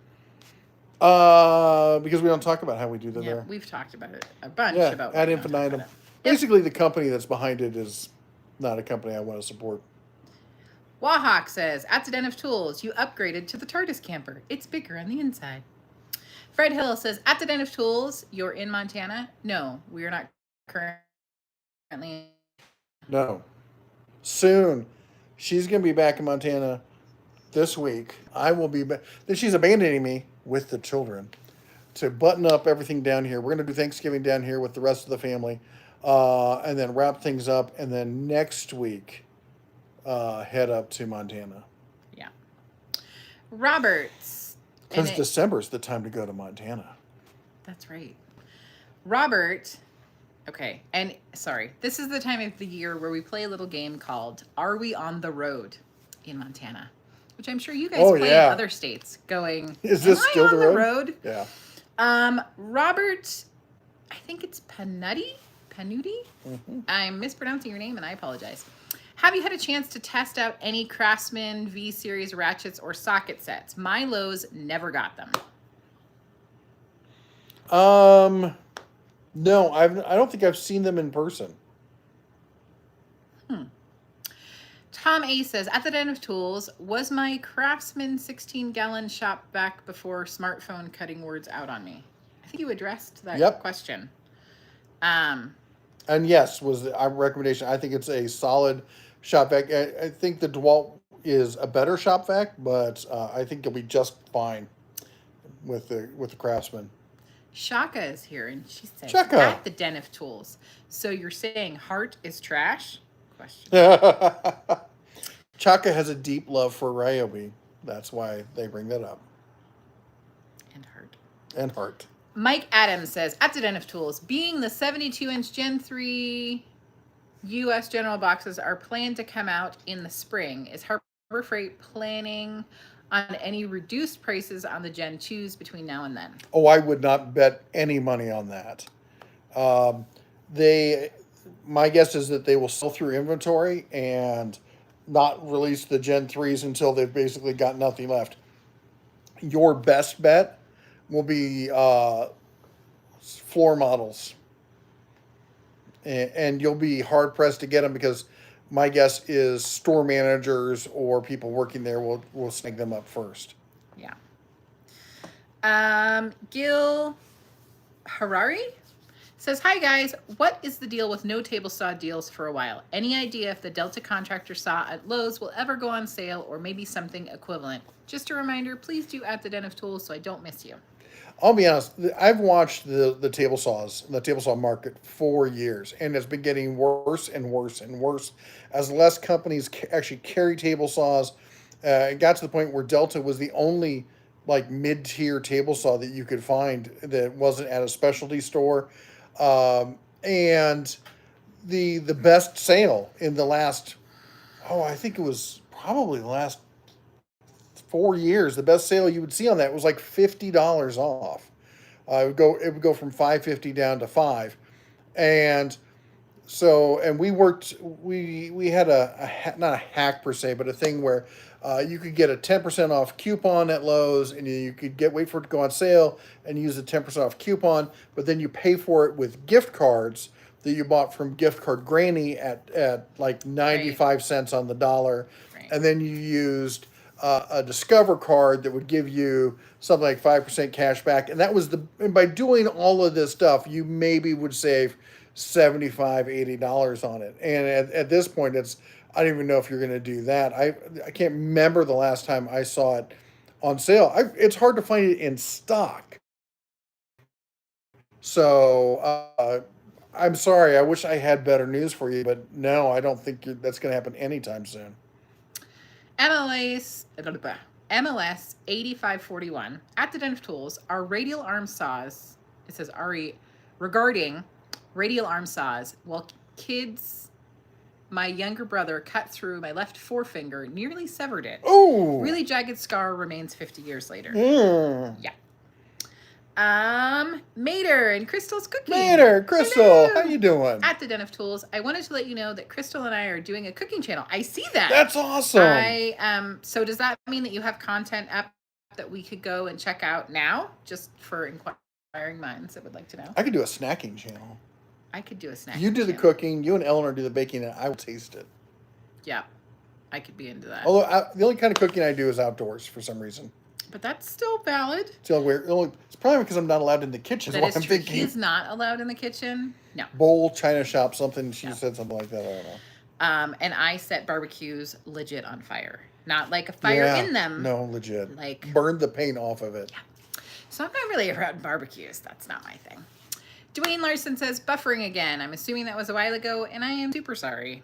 Because we don't talk about how we do the Yeah, bear. we've talked about it a bunch. Yeah, About ad why we don't talk about infinitum. it. Yep. Basically, the company that's behind it is not a company I want to support. Wahawk says, at the Den of Tools, you upgraded to the TARDIS camper. It's bigger on the inside. Fred Hill says, at the Den of Tools, you're in Montana? No, we are not currently. No. Soon. She's going to be back in Montana this week. I will be back. Then she's abandoning me with the children to button up everything down here. We're going to do Thanksgiving down here with the rest of the family, and then wrap things up. And then next week, head up to Montana. Yeah. Roberts. Because December's the time to go to Montana. That's right. Robert. Okay. And sorry, this is the time of the year where we play a little game called Are We on the Road in Montana? Which I'm sure you guys play in other states going, is this still on the road? Yeah. Robert, I think it's Panutti? Mm-hmm. I'm mispronouncing your name and I apologize. Have you had a chance to test out any Craftsman V-Series ratchets or socket sets? My Lowe's never got them. No, I don't think I've seen them in person. Tom A says, at the Den of Tools, was my Craftsman 16-gallon shop vac before smartphone cutting words out on me? I think you addressed that question. And yes, was our recommendation. I think it's a solid shop vac. I think the DeWalt is a better shop vac, but I think you'll be just fine with the Craftsman. Shaka is here, and she says, Shaka. At the Den of Tools. So you're saying Heart is trash? Question. Chaka has a deep love for Ryobi. That's why they bring that up. And Heart. Mike Adams says, at the Den of Tools, being the 72-inch Gen 3 U.S. General boxes are planned to come out in the spring, is Harbor Freight planning on any reduced prices on the Gen 2s between now and then? Oh, I would not bet any money on that. My guess is that they will sell through inventory and not release the Gen 3s until they've basically got nothing left. Your best bet will be floor models. And you'll be hard-pressed to get them because my guess is store managers or people working there will snag them up first. Yeah. Gil Harari says, hi guys, what is the deal with no table saw deals for a while? Any idea if the Delta contractor saw at Lowe's will ever go on sale or maybe something equivalent? Just a reminder, please do at the Den of Tools so I don't miss you. I'll be honest, I've watched the table saws, the table saw market for years, and it's been getting worse and worse and worse as less companies actually carry table saws. It got to the point where Delta was the only like mid-tier table saw that you could find that wasn't at a specialty store. And the best sale in the last, I think it was probably the last 4 years, the best sale you would see on that was like $50 off. It would go from $5.50 down to $5, and so we had not a hack per se, but a thing where you could get a 10% off coupon at Lowe's, and you could wait for it to go on sale and use the 10% off coupon, but then you pay for it with gift cards that you bought from Gift Card Granny at like 95 cents on the dollar, and then you used a Discover card that would give you something like 5% cash back, and and by doing all of this stuff, you maybe would save $75, $80 on it. And at this point, I don't even know if you're going to do that. I can't remember the last time I saw it on sale. It's hard to find it in stock. So I'm sorry. I wish I had better news for you, but no, I don't think that's going to happen anytime soon. MLS 8541 at the Den of Tools are radial arm saws. It says regarding radial arm saws. Well, kids, my younger brother cut through my left forefinger, nearly severed it. Oh, really jagged scar remains 50 years later. Yeah. Mater and Crystal's cooking. Mater, Crystal, Hello. how you doing? At the Den of Tools, I wanted to let you know that Crystal and I are doing a cooking channel. I see that. That's awesome. So does that mean that you have content up that we could go and check out now, just for inquiring minds that would like to know? I could do a snacking channel. I could do a snack. You do the cooking, you and Eleanor do the baking, and I will taste it. Yeah, I could be into that. Although the only kind of cooking I do is outdoors for some reason. But that's still valid. It's probably because I'm not allowed in the kitchen. That is true. He's not allowed in the kitchen. No. Bowl, china shop, something. She said something like that. I don't know. And I set barbecues legit on fire. Not like a fire in them. No, legit. Like burned the paint off of it. Yeah. So I'm not really around barbecues. That's not my thing. Dwayne Larson says, buffering again. I'm assuming that was a while ago, and I am super sorry.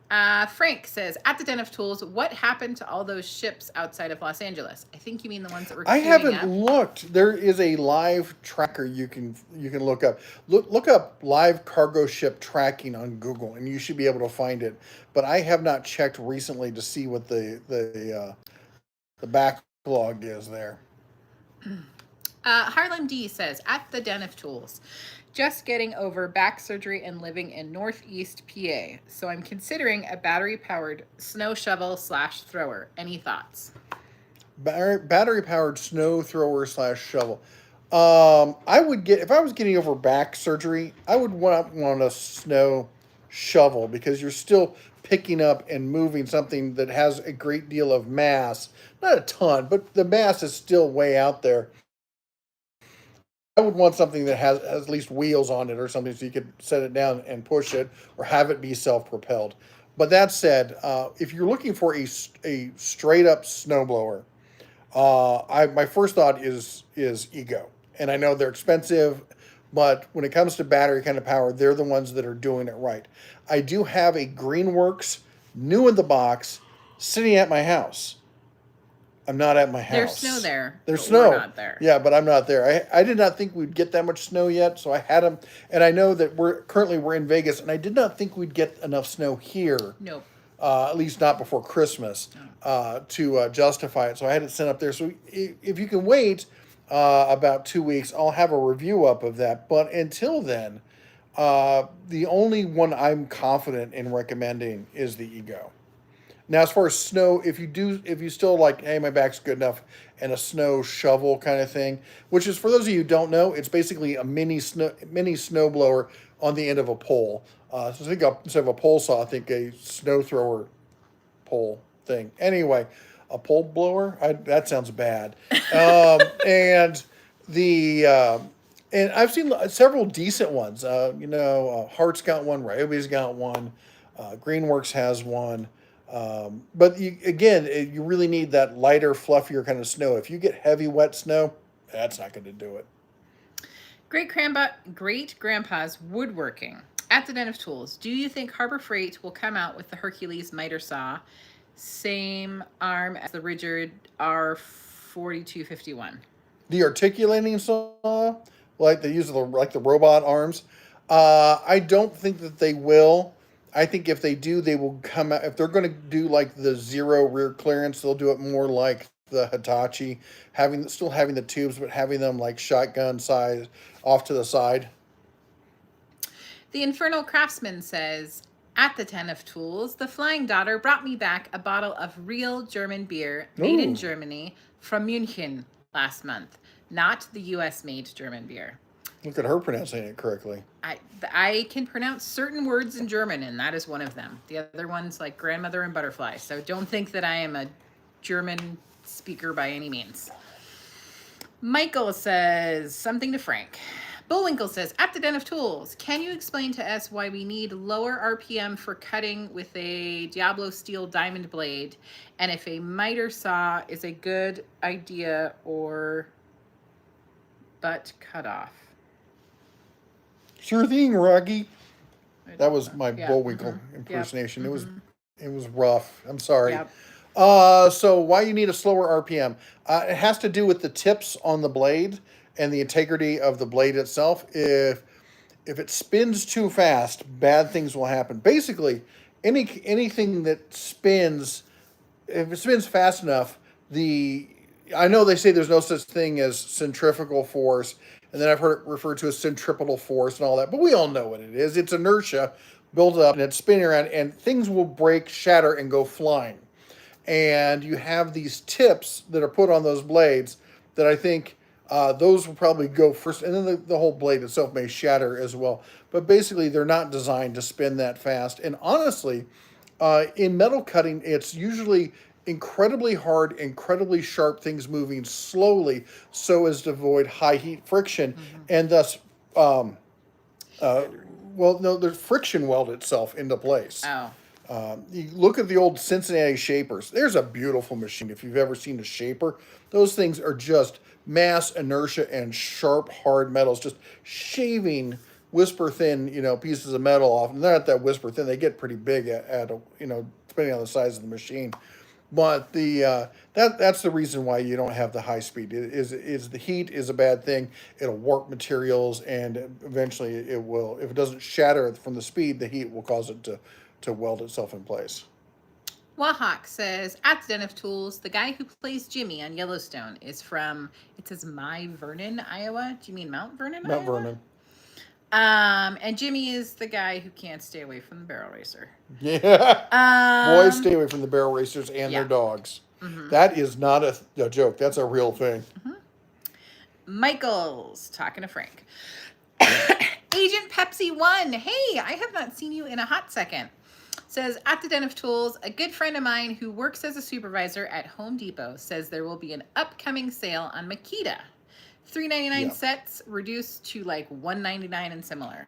Frank says, at the Den of Tools, what happened to all those ships outside of Los Angeles? I think you mean the ones that were I haven't up. looked. There is a live tracker you can look up. Look up live cargo ship tracking on Google, and you should be able to find it. But I have not checked recently to see what the backlog is there. Harlem D says, at the Den of Tools, just getting over back surgery and living in Northeast PA. So I'm considering a battery-powered snow shovel / thrower. Any thoughts? Battery-powered snow thrower / shovel. I would get, if I was getting over back surgery, I would want a snow shovel because you're still picking up and moving something that has a great deal of mass. Not a ton, but the mass is still way out there. I would want something that has at least wheels on it or something so you could set it down and push it or have it be self-propelled. But that said, if you're looking for a straight-up snowblower, my first thought is Ego. And I know they're expensive, but when it comes to battery kind of power, they're the ones that are doing it right. I do have a Greenworks, new in the box, sitting at my house. I'm not at my house. There's snow there. There's snow. We're not there. Yeah, but I'm not there. I did not think we'd get that much snow yet, so I had them. And I know that we're in Vegas, and I did not think we'd get enough snow here. Nope. At least not before Christmas to justify it. So I had it sent up there. So if you can wait about 2 weeks, I'll have a review up of that. But until then, the only one I'm confident in recommending is the Ego. Now, as far as snow, if you still like, hey, my back's good enough, and a snow shovel kind of thing, which is, for those of you who don't know, it's basically a mini snow blower on the end of a pole. So I think instead of a pole saw, I think a snow thrower pole thing. Anyway, a pole blower? That sounds bad. And I've seen several decent ones. Hart's got one, Ryobi's got one, Greenworks has one. But you really need that lighter, fluffier kind of snow. If you get heavy, wet snow, that's not going to do it. Great grandpa's woodworking. At the Den of Tools, do you think Harbor Freight will come out with the Hercules miter saw, same arm as the Ridgid R4251? The articulating saw, like they use the robot arms. I don't think that they will. I think if they do, they will come out. If they're going to do like the zero rear clearance, they'll do it more like the Hitachi, still having the tubes, but having them like shotgun size off to the side. The Infernal Craftsman says, at the Den of Tools, the Flying Daughter brought me back a bottle of real German beer made in Germany from München last month, not the U.S.-made German beer. Look at her pronouncing it correctly. I can pronounce certain words in German, and that is one of them. The other one's like grandmother and butterfly. So don't think that I am a German speaker by any means. Michael says something to Frank. Bullwinkle says, at the Den of Tools, can you explain to us why we need lower RPM for cutting with a Diablo steel diamond blade, and if a miter saw is a good idea or butt cutoff? Sure thing, Rocky. That was my Bullwinkle impersonation. Yep. It was rough. I'm sorry. Yep. So why you need a slower RPM? It has to do with the tips on the blade and the integrity of the blade itself. If it spins too fast, bad things will happen. Basically, anything that spins, if it spins fast enough, the I know they say there's no such thing as centrifugal force, and then I've heard it referred to as centripetal force and all that, but we all know what it is. It's inertia built up and it's spinning around, and things will break, shatter, and go flying. And you have these tips that are put on those blades that I think those will probably go first, and then the whole blade itself may shatter as well. But basically, they're not designed to spin that fast. And honestly, in metal cutting, it's usually incredibly hard, incredibly sharp things moving slowly so as to avoid high heat friction and thus, um, well, no, the friction weld itself into place. Oh. You look at the old Cincinnati shapers. There's a beautiful machine. If you've ever seen a shaper, those things are just mass inertia and sharp, hard metals, just shaving whisper thin, pieces of metal off. And they're not that whisper thin. They get pretty big at depending on the size of the machine. But that's the reason why you don't have the high speed. Is the heat is a bad thing. It'll warp materials, and eventually it will. If it doesn't shatter from the speed, the heat will cause it to weld itself in place. Wahawk says, at the Den of Tools, the guy who plays Jimmy on Yellowstone is from, it says My Vernon, Iowa. Do you mean Mount Vernon, Mount Iowa? Vernon. And Jimmy is the guy who can't stay away from the barrel racer. Yeah. Boys, stay away from the barrel racers and their dogs. Mm-hmm. That is not a joke. That's a real thing. Mm-hmm. Michael's talking to Frank. Agent Pepsi 1. Hey, I have not seen you in a hot second. Says, at the Den of Tools, a good friend of mine who works as a supervisor at Home Depot says there will be an upcoming sale on Makita. $3.99 sets reduced to like $1.99 and similar.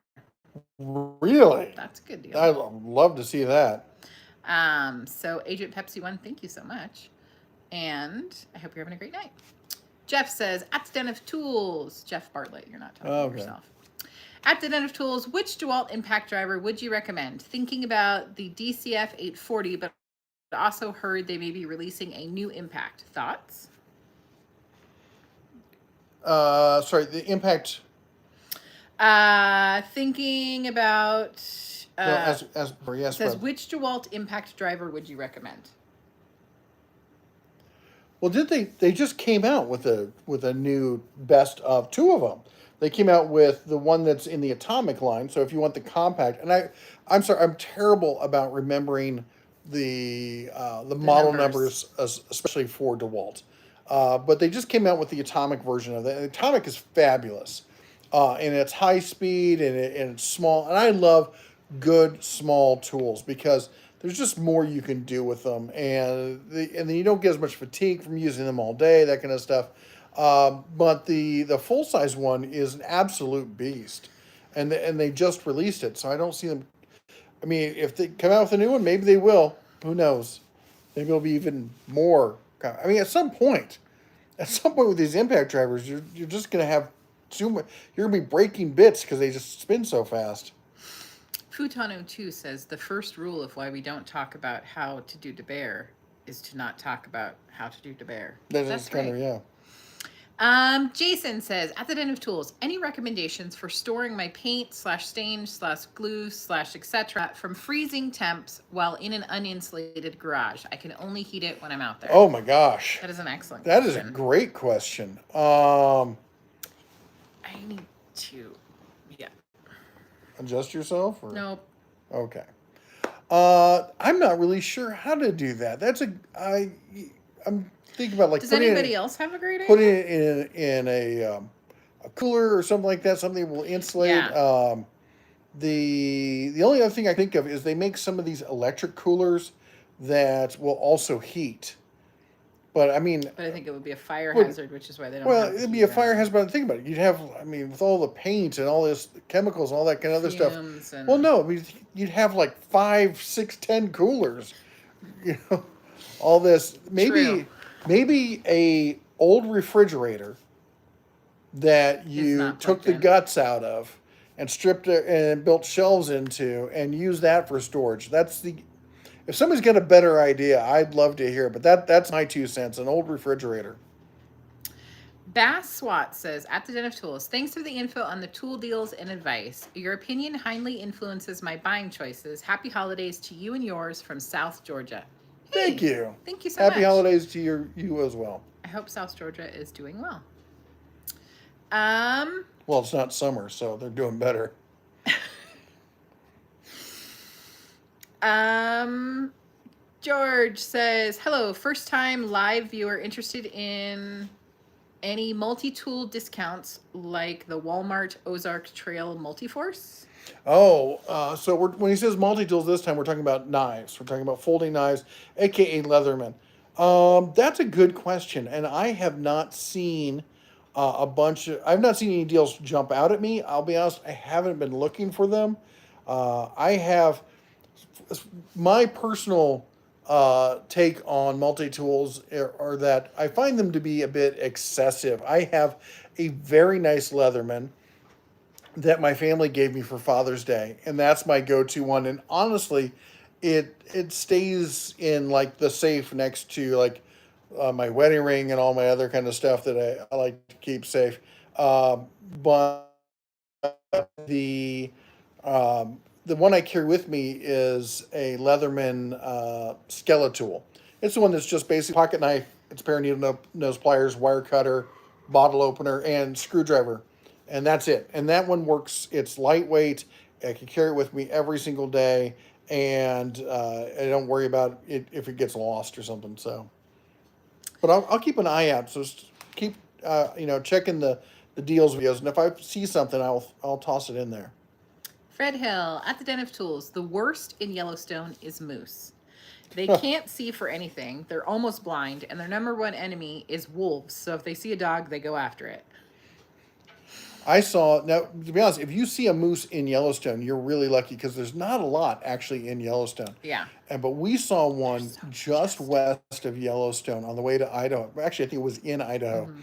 Really? That's a good deal. I'd love to see that. So Agent Pepsi 1, thank you so much. And I hope you're having a great night. Jeff says, at the Den of Tools. Jeff Bartlett, you're not talking about yourself. At the Den of Tools, which DeWalt impact driver would you recommend? Thinking about the DCF 840, but also heard they may be releasing a new impact. Thoughts? Sorry, the impact. Thinking about. Yes, says, which DeWalt impact driver would you recommend? Well, they just came out with a new best of two of them. They came out with the one that's in the Atomic line. So if you want the compact, and I'm sorry, I'm terrible about remembering the model numbers, especially for DeWalt. But they just came out with the Atomic version of that. The Atomic is fabulous, and it's high speed and it's small. And I love good small tools because there's just more you can do with them, and then you don't get as much fatigue from using them all day, that kind of stuff. But the full size one is an absolute beast, and they just released it, so I don't see them. I mean, if they come out with a new one, maybe they will. Who knows? Maybe it'll be even more. I mean, at some point with these impact drivers, you're just gonna have too much. You're gonna be breaking bits because they just spin so fast. Futano 2 says the first rule of why we don't talk about how to do DeBear is to not talk about how to do DeBear. That's kind of, yeah. Jason says, at the Den of Tools, any recommendations for storing my paint /stain /glue /etc. from freezing temps while in an uninsulated garage? I can only heat it when I'm out there. Oh my gosh. That is an excellent question. That is a great question. I need to, adjust yourself? Or? Nope. Okay. I'm not really sure how to do that. I'm thinking about like. Does anybody else have a great idea? Putting it in a cooler or something like that. Something that will insulate. Yeah. The only other thing I think of is they make some of these electric coolers that will also heat. But I mean. But I think it would be a fire hazard, which is why they don't. Well, it'd be a fire hazard. But think about it. You'd have, with all the paint and all this chemicals and all that kind of other stuff. Well, no, you'd have like 5, 6, 10 coolers. All this. Maybe a old refrigerator that you took the guts out of and stripped it and built shelves into and used that for storage. If somebody's got a better idea, I'd love to hear it. But that's my 2 cents, an old refrigerator. Bass Swat says, at the Den of Tools, thanks for the info on the tool deals and advice. Your opinion highly influences my buying choices. Happy holidays to you and yours from South Georgia. Thank you. Thank you so Happy much. holidays to you as well. I hope South Georgia is doing well. Well, it's not summer, so they're doing better. George says, hello, first time live viewer interested in any multi-tool discounts like the Walmart Ozark Trail Multiforce? Oh, so when he says multi-tools this time, we're talking about knives. We're talking about folding knives, aka Leatherman. That's a good question, and I have not seen I've not seen any deals jump out at me. I'll be honest, I haven't been looking for them. I have my personal take on multi-tools are that I find them to be a bit excessive. I have a very nice Leatherman that my family gave me for Father's Day, and that's my go-to one. And honestly, it stays in like the safe next to like my wedding ring and all my other kind of stuff that I like to keep safe. But the the one I carry with me is a Leatherman Skeletool. It's the one that's just basic pocket knife. It's a pair of needle nose pliers, wire cutter, bottle opener, and screwdriver, and that's it. And that one works. It's lightweight. I can carry it with me every single day, and I don't worry about it if it gets lost or something. So, but I'll keep an eye out. So just keep checking the deals videos, and if I see something, I'll toss it in there. Fred Hill, at the Den of Tools, the worst in Yellowstone is moose. They can't see for anything. They're almost blind, and their number one enemy is wolves. So if they see a dog, they go after it. Now, to be honest, if you see a moose in Yellowstone, you're really lucky because there's not a lot actually in Yellowstone. Yeah. But we saw one just west of Yellowstone on the way to Idaho. Actually, I think it was in Idaho. Mm-hmm.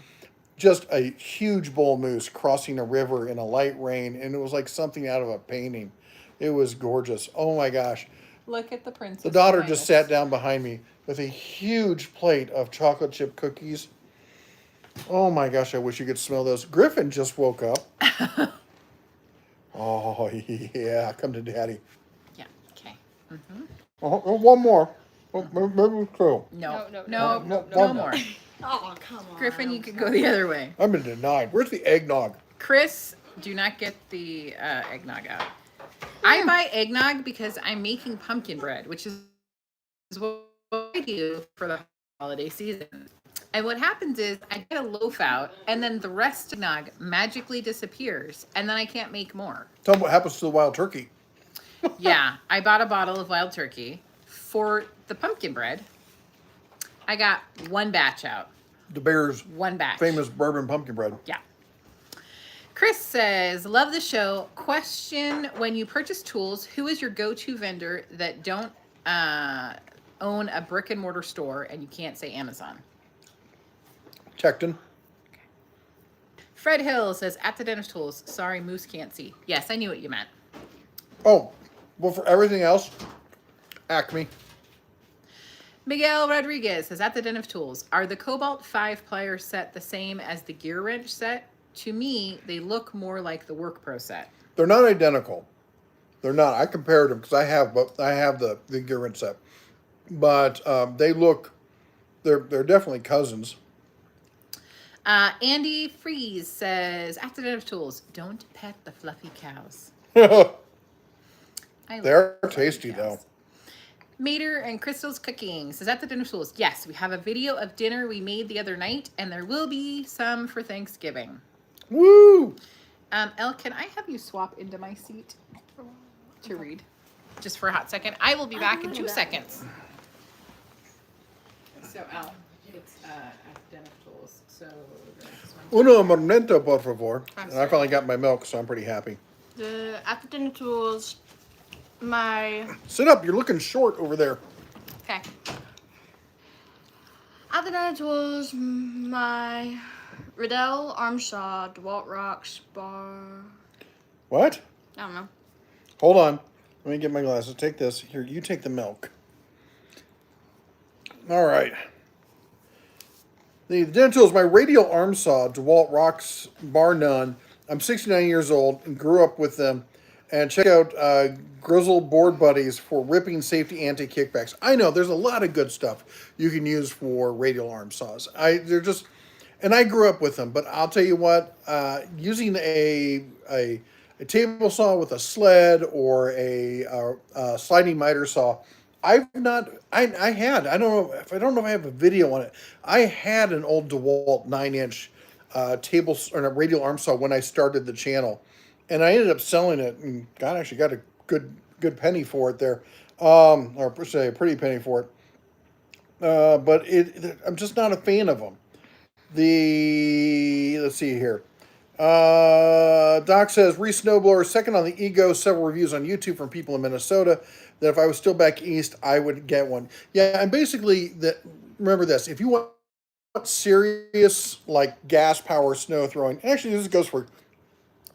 Just a huge bull moose crossing a river in a light rain, and it was like something out of a painting. It was gorgeous. Oh my gosh. Look at the princess. The daughter just sat down behind me with a huge plate of chocolate chip cookies. Oh my gosh, I wish you could smell those. Griffin just woke up. Oh, yeah, come to daddy. Yeah, okay. Mm-hmm. One more. Maybe two. No more. Oh, come on. Griffin, you could go the other way. I've been denied. Where's the eggnog? Chris, do not get the eggnog out. I buy eggnog because I'm making pumpkin bread, which is what I do for the holiday season. And what happens is I get a loaf out, and then the rest of the eggnog magically disappears, and then I can't make more. Tell me what happens to the wild turkey. Yeah, I bought a bottle of wild turkey. For the pumpkin bread, I got one batch out. The Bear's one batch. Famous bourbon pumpkin bread. Yeah. Chris says, love the show. Question, when you purchase tools, who is your go-to vendor that don't own a brick and mortar store and you can't say Amazon? Tecton. Okay. Fred Hill says, at the Den of Tools, sorry, Moose can't see. Yes, I knew what you meant. Oh, well, for everything else, Acme. Miguel Rodriguez says, at the Den of Tools, are the Cobalt 5-plier set the same as the Gear Wrench set? To me, they look more like the Work Pro set. They're not identical. They're not. I compared them because I have the Gear Wrench set, but they're definitely cousins. Andy Freeze says, at the Den of Tools, don't pet the fluffy cows. They're tasty though. Mater and Crystal's Cooking says, at the Den of Tools, yes, we have a video of dinner we made the other night, and there will be some for Thanksgiving. Woo! Elle, can I have you swap into my seat to read? Just for a hot second. I will be back in 2 seconds. So, Elle, it's at the Den of Tools. So, the next one. Uno momento, por favor. And I finally got my milk, so I'm pretty happy. At the Den of Tools, my... Sit up. You're looking short over there. Okay. At the Den of Tools, my Riddell arm saw, DeWalt Rocks bar. What? I don't know. Hold on. Let me get my glasses. Take this. Here, you take the milk. All right. The Den of Tools, my radial arm saw, DeWalt Rocks bar none. I'm 69 years old and grew up with them. And check out Grizzle Board Buddies for ripping safety anti-kickbacks. I know there's a lot of good stuff you can use for radial arm saws. They're just, and I grew up with them. But I'll tell you what, using a table saw with a sled or a sliding miter saw, I've not. I had. I don't know if I have a video on it. I had an old DeWalt 9-inch table or a radial arm saw when I started the channel, and I ended up selling it and actually got a good penny for it there, or per se a pretty penny for it. But I'm just not a fan of them. Let's see here. Doc says Reese Snowblower second on the Ego. Several reviews on YouTube from people in Minnesota that if I was still back east, I would get one. Yeah, and basically that. Remember this: if you want serious like gas power snow throwing, actually this goes for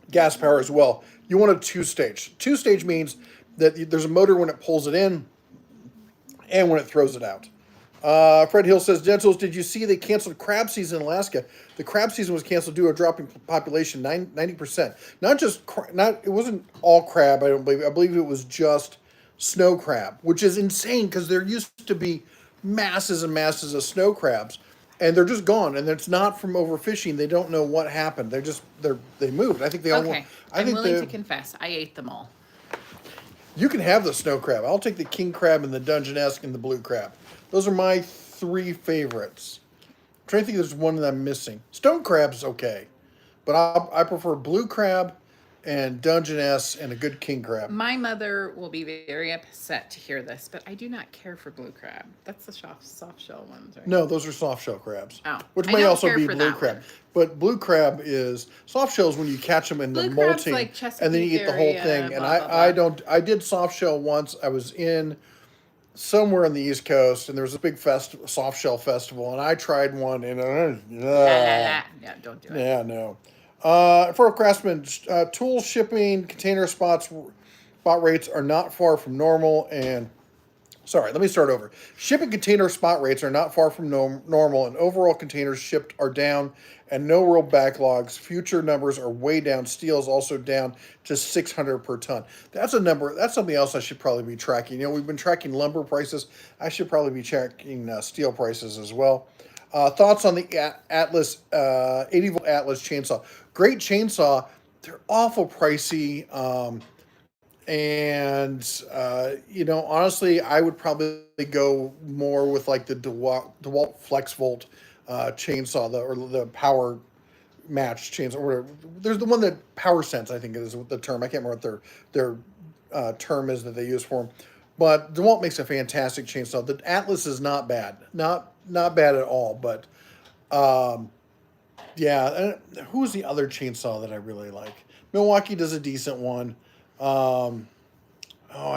gas power as well. You want a two-stage. Two-stage means that there's a motor when it pulls it in and when it throws it out. Fred Hill says, Gentles, did you see they canceled crab season in Alaska? The crab season was canceled due to a dropping population, 90%. It wasn't all crab, I don't believe. I believe it was just snow crab, which is insane because there used to be masses and masses of snow crabs, and they're just gone. And it's not from overfishing. They don't know what happened. They moved. I think they all. Okay, I'm willing to confess, I ate them all. You can have the snow crab. I'll take the king crab and the Dungeness and the blue crab. Those are my 3 favorites. I'm trying to think if there's one that I'm missing. Stone crab's okay, but I prefer blue crab and Dungeness and a good king crab. My mother will be very upset to hear this, but I do not care for blue crab. That's the soft shell ones, right? No, those are soft shell crabs. Oh, which I may don't also care be for blue that crab. one. But blue crab is soft shells when you catch them in Blue the crab's molting, like and then you eat the whole Chesapeake thing. area, And blah, blah, I blah. don't. I did soft shell once. I was in somewhere on the East Coast, and there was a big soft shell festival, and I tried one, and Yeah, don't do it. yeah, no. For a craftsman, tool shipping container spot rates are not far from normal. And sorry, let me start over. Shipping container spot rates are not far from normal, and overall containers shipped are down, and no real backlogs. Future numbers are way down. Steel is also down to 600 per ton. That's a number. That's something else I should probably be tracking. We've been tracking lumber prices. I should probably be tracking steel prices as well. Thoughts on the Atlas 80-volt Atlas chainsaw? Great chainsaw. They're awful pricey. And honestly, I would probably go more with like the DeWalt FlexVolt chainsaw, or the power match chainsaw. Or whatever. There's the one that Power Sense, I think is the term. I can't remember what their term is that they use for them. But DeWalt makes a fantastic chainsaw. The Atlas is not bad, not bad at all. But yeah, who's the other chainsaw that I really like? Milwaukee does a decent one. I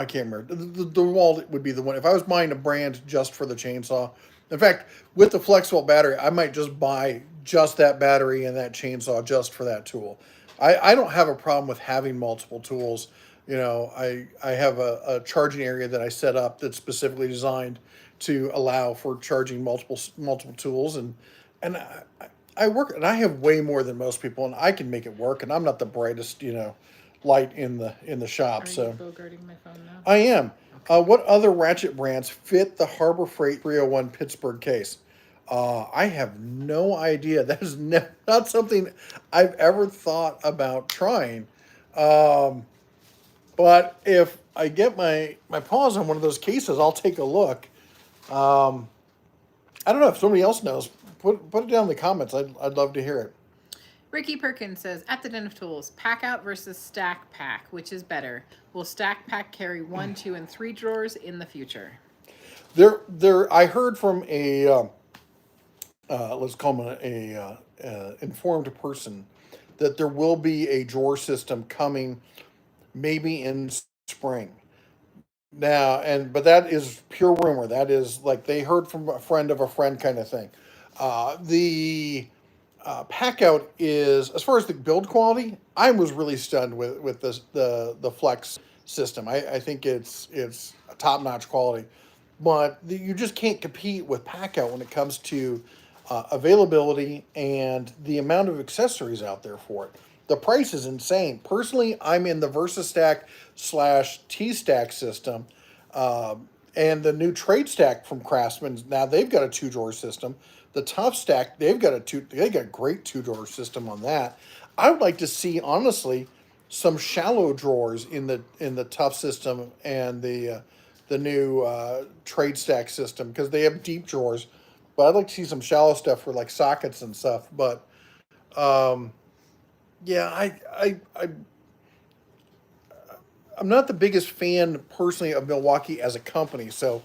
can't remember. The DeWalt would be the one. If I was buying a brand just for the chainsaw, in fact, with the FlexVolt battery, I might just buy just that battery and that chainsaw just for that tool. I don't have a problem with having multiple tools. I have a charging area that I set up that's specifically designed to allow for charging multiple tools, and I work, and I have way more than most people, and I can make it work, and I'm not the brightest, light in the shop. Are So you bogarting my phone now? I am. What other ratchet brands fit the Harbor Freight 301 Pittsburgh case? I have no idea. That is not something I've ever thought about trying. But if I get my paws on one of those cases, I'll take a look. I don't know if somebody else knows. Put it down in the comments. I'd love to hear it. Ricky Perkins says, at the Den of Tools, pack out versus stack pack, which is better? Will stack pack carry 1, 2, and 3 drawers in the future? I heard from a let's call him a informed person that there will be a drawer system coming, maybe in spring. Now, but that is pure rumor. That is like they heard from a friend of a friend kind of thing. The pack out is, as far as the build quality, I was really stunned with this, the Flex system. I think it's a top notch quality, but you just can't compete with pack out when it comes to availability and the amount of accessories out there for it. the price is insane. Personally, I'm in the VersaStack slash T-Stack system, and the new Trade Stack from Craftsman. Now they've got a 2-drawer system. The Top Stack, they got a great 2-drawer system on that. I would like to see, honestly, some shallow drawers in the Tough system and the new Trade Stack system, because they have deep drawers. But I'd like to see some shallow stuff for like sockets and stuff. But um, yeah, I'm not the biggest fan personally of Milwaukee as a company, so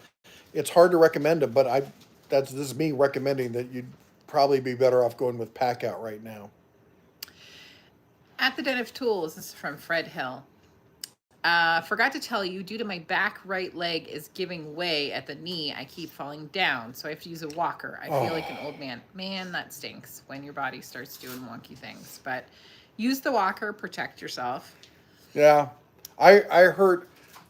it's hard to recommend them. But this is me recommending that you'd probably be better off going with Packout right now. At the Den of Tools, this is from Fred Hill. Forgot to tell you, due to my back right leg is giving way at the knee, I keep falling down, so I have to use a walker. I feel like an old man. Man, that stinks when your body starts doing wonky things. But use the walker, protect yourself. Yeah, I hurt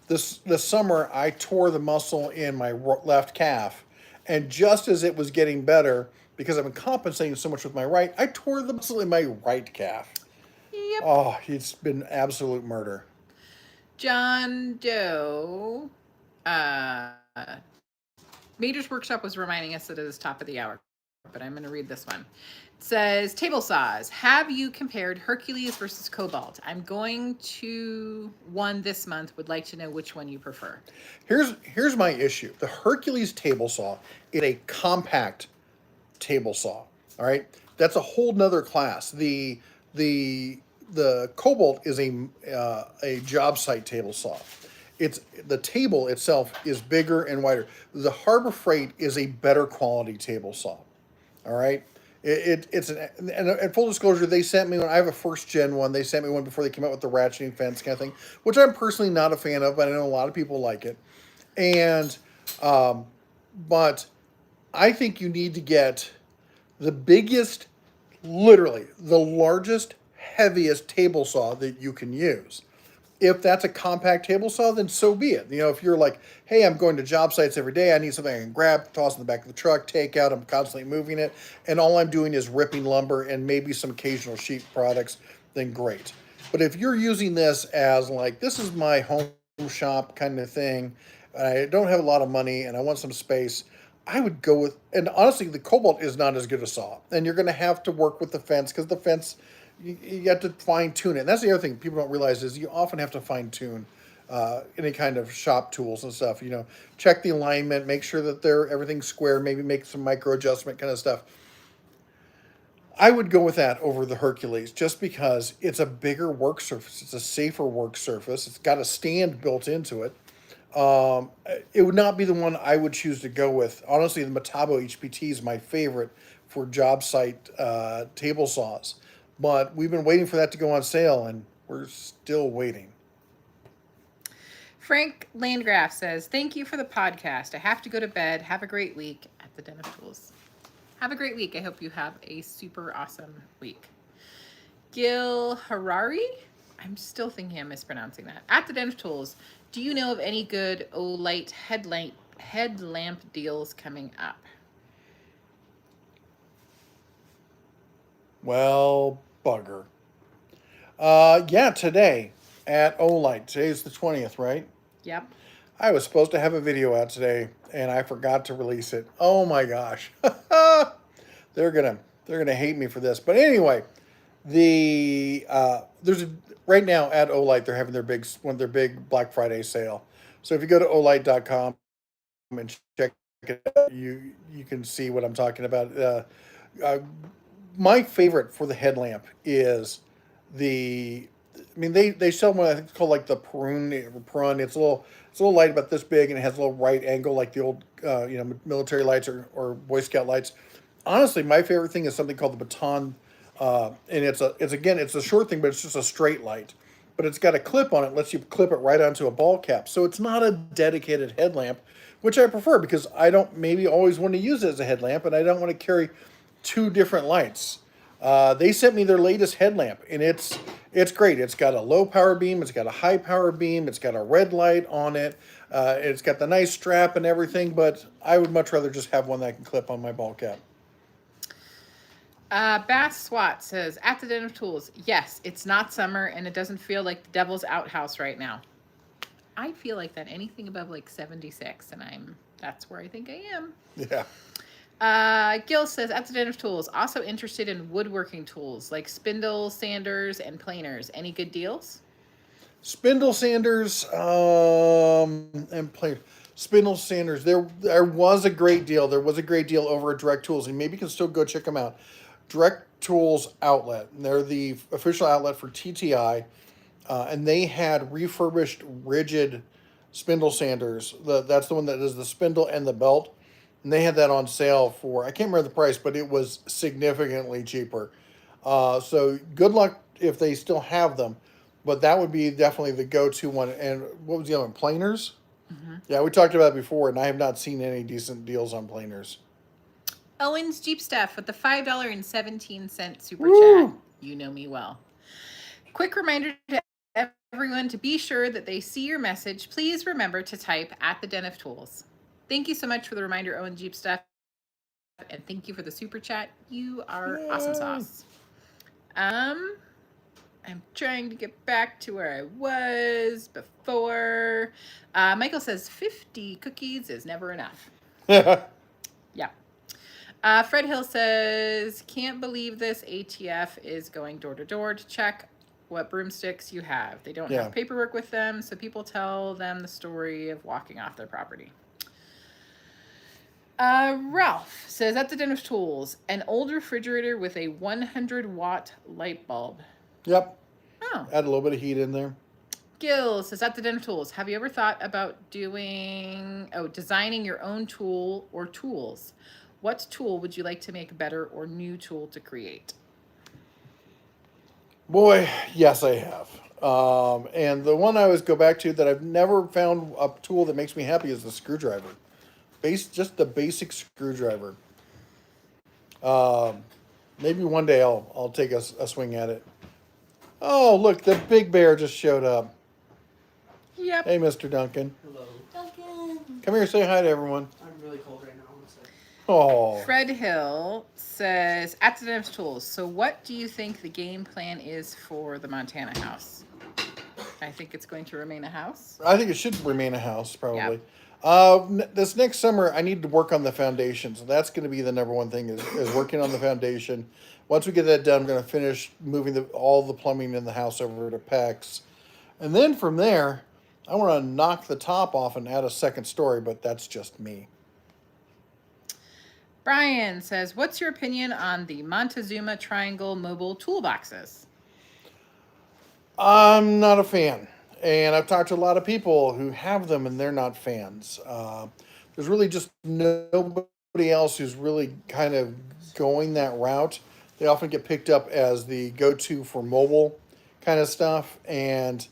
this summer. I tore the muscle in my left calf, and just as it was getting better, because I've been compensating so much with my right, I tore the muscle in my right calf. Yep. Oh, it's been absolute murder. John Doe, Major's Workshop was reminding us that it is top of the hour, but I'm going to read this one. It says, table saws. Have you compared Hercules versus Cobalt? I'm going to one this month. Would like to know which one you prefer. Here's my issue. The Hercules table saw is a compact table saw. All right, that's a whole nother class. The Cobalt is a job site table saw. It's the table itself is bigger and wider. The Harbor Freight is a better quality table saw. All right, and full disclosure, they sent me one. I have a first gen one. They sent me one before they came out with the ratcheting fence kind of thing, which I'm personally not a fan of, but I know a lot of people like it. And but I think you need to get the biggest, literally the largest, heaviest table saw that you can use. If that's a compact table saw, then so be it. You know, if you're like, hey, I'm going to job sites every day, I need something I can grab, toss in the back of the truck, take out, I'm constantly moving it, and all I'm doing is ripping lumber and maybe some occasional sheet products, then great. But if you're using this as like, this is my home shop kind of thing, I don't have a lot of money and I want some space, I would go with, and honestly, the Cobalt is not as good a saw. And you're going to have to work with the fence, because the fence, you have to fine tune it. And that's the other thing people don't realize is you often have to fine tune any kind of shop tools and stuff. You know, check the alignment, make sure that everything's square, maybe make some micro adjustment kind of stuff. I would go with that over the Hercules, just because it's a bigger work surface. It's a safer work surface. It's got a stand built into it. It would not be the one I would choose to go with. Honestly, the Metabo HPT is my favorite for job site table saws. But we've been waiting for that to go on sale, and we're still waiting. Frank Landgraf says, thank you for the podcast. I have to go to bed. Have a great week at the Den of Tools. Have a great week. I hope you have a super awesome week. Gil Harari? I'm still thinking I'm mispronouncing that. At the Den of Tools, do you know of any good Olight headlamp deals coming up? Well, bugger. Yeah, today at Olight. Today's the 20th, right? Yep. I was supposed to have a video out today, and I forgot to release it. Oh my gosh. They're gonna hate me for this. But anyway, right now at Olight, they're having one of their big Black Friday sale. So if you go to olight.com and check it out, you can see what I'm talking about. My favorite for the headlamp is they sell one I think it's called like the Perun. It's a little light, about this big, and it has a little right angle like the old military lights or Boy Scout lights. Honestly, my favorite thing is something called the Baton, and it's a short thing, but it's just a straight light. But it's got a clip on it, lets you clip it right onto a ball cap. So it's not a dedicated headlamp, which I prefer, because I don't maybe always want to use it as a headlamp, and I don't want to carry two different lights. They sent me their latest headlamp, and it's great. It's got a low power beam, it's got a high power beam, it's got a red light on it, it's got the nice strap and everything, but I would much rather just have one that I can clip on my ball cap. Bass Swat says, at the Den of Tools, yes, it's not summer and it doesn't feel like the devil's outhouse right now. I feel like that anything above like 76, and that's where I think I am. Yeah. Gil says, at the Den of Tools, also interested in woodworking tools like spindles, sanders, and planers. Any good deals? Spindle sanders and plane. Spindle sanders. There was a great deal. There was a great deal over at Direct Tools, and maybe you can still go check them out. Direct Tools Outlet. And they're the official outlet for TTI, and they had refurbished rigid spindle sanders. That's the one that is the spindle and the belt, and they had that on sale for, I can't remember the price, but it was significantly cheaper. So good luck if they still have them. But that would be definitely the go-to one. And what was the other one? Planers? Mm-hmm. Yeah, we talked about it before, and I have not seen any decent deals on planers. Owen's Jeep Stuff with the $5.17 super Woo! chat. You know me well. Quick reminder to everyone to be sure that they see your message. Please remember to type at the Den of Tools. Thank you so much for the reminder, Owen Jeep Stuff. And thank you for the super chat. You are Yay. awesome sauce. I'm trying to get back to where I was before. Michael says 50 cookies is never enough. Yeah. Fred Hill says, can't believe this. ATF is going door to door to check what broomsticks you have. They don't have paperwork with them, so people tell them the story of walking off their property. Ralph says, at the Den of Tools, an old refrigerator with a 100-watt light bulb. Yep. Oh. Add a little bit of heat in there. Gil says, at the Den of Tools, have you ever thought about designing your own tool or tools? What tool would you like to make a better or new tool to create? Boy, yes, I have. And the one I always go back to that I've never found a tool that makes me happy is the screwdriver. Just the basic screwdriver. Maybe one day I'll take a swing at it. Oh, look, the big bear just showed up. Yep. Hey, Mr. Duncan. Hello. Duncan. Come here, say hi to everyone. I'm really cold right now. So. Oh. Fred Hill says, at the Den of Tools, so what do you think the game plan is for the Montana house? I think it's going to remain a house. I think it should remain a house, probably. This next summer, I need to work on the foundation. So that's going to be the number one thing is working on the foundation. Once we get that done, I'm going to finish moving all the plumbing in the house over to PEX. And then from there, I want to knock the top off and add a second story, but that's just me. Brian says, what's your opinion on the Montezuma Triangle mobile toolboxes? I'm not a fan. And I've talked to a lot of people who have them and they're not fans. There's really just nobody else who's really kind of going that route. They often get picked up as the go-to for mobile kind of stuff. And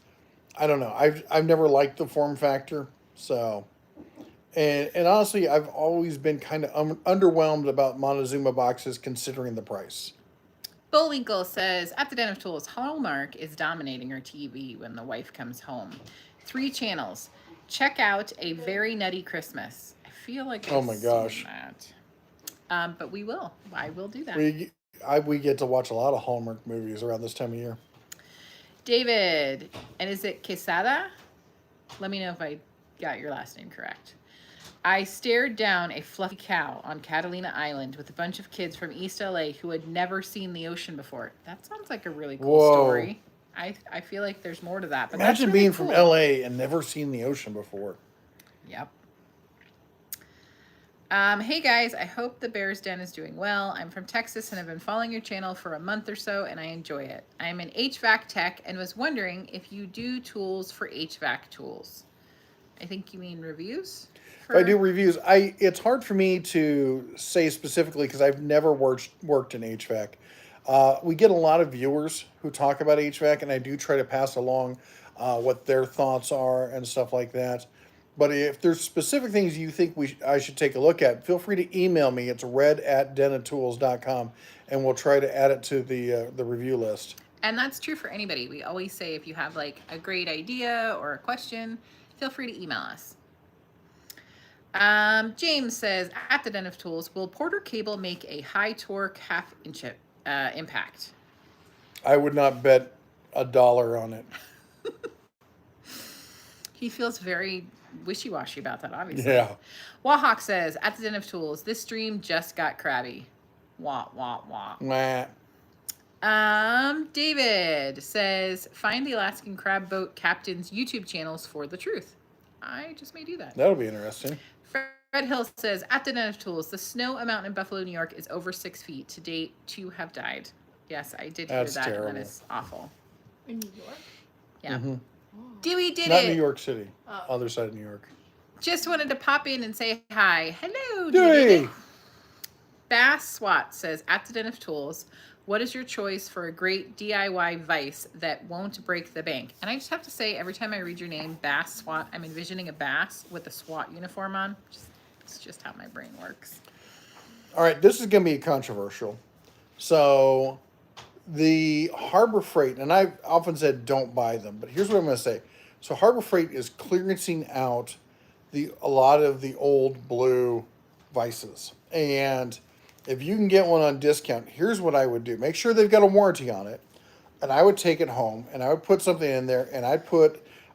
I don't know. I've never liked the form factor. So, and honestly, I've always been kind of underwhelmed about Montezuma boxes considering the price. Bullwinkle says, at the Den of Tools, Hallmark is dominating her TV when the wife comes home. 3 channels. Check out A Very Nutty Christmas. I feel like Oh my gosh. that. But we will. I will do that. We get to watch a lot of Hallmark movies around this time of year. David, and is it Quesada? Let me know if I got your last name correct. I stared down a fluffy cow on Catalina Island with a bunch of kids from East LA who had never seen the ocean before. That sounds like a really cool story. I feel like there's more to that. But Imagine that's really being cool. from LA and never seen the ocean before. Yep. Hey guys, I hope the Bears Den is doing well. I'm from Texas and I've been following your channel for a month or so and I enjoy it. I'm an HVAC tech and was wondering if you do tools for HVAC tools. I think you mean reviews? If I do reviews, it's hard for me to say specifically because I've never worked in HVAC. We get a lot of viewers who talk about HVAC, and I do try to pass along what their thoughts are and stuff like that. But if there's specific things you think I should take a look at, feel free to email me. It's red@denatools.com, and we'll try to add it to the review list. And that's true for anybody. We always say if you have like a great idea or a question, feel free to email us. James says, at the Den of Tools, will Porter Cable make a high torque impact. I would not bet $1 on it. He feels very wishy-washy about that, obviously. Yeah. Wahawk says, at the Den of Tools, this stream just got crabby. Wah, wah, wah. Nah. David says, find the Alaskan Crab Boat Captain's YouTube channels for the truth. I just may do that. That'll be interesting. Fred Hill says, at the Den of Tools, the snow amount in Buffalo, New York is over 6 feet. To date, 2 have died. Yes, I did hear That's that, terrible. and that is awful. In New York? Yeah. Mm-hmm. Dewey did Not it. New York City. Oh. Other side of New York. Just wanted to pop in and say hi. Hello, Dewey. Dewey. Bass Swat says, at the Den of Tools, what is your choice for a great DIY vice that won't break the bank? And I just have to say, every time I read your name, Bass Swat, I'm envisioning a bass with a SWAT uniform on. It's just how my brain works. All right, this is going to be controversial. So, the Harbor Freight, and I've often said don't buy them, but here's what I'm going to say. So, Harbor Freight is clearancing out a lot of the old blue vices. And if you can get one on discount, here's what I would do. Make sure they've got a warranty on it. And I would take it home and I would put something in there and I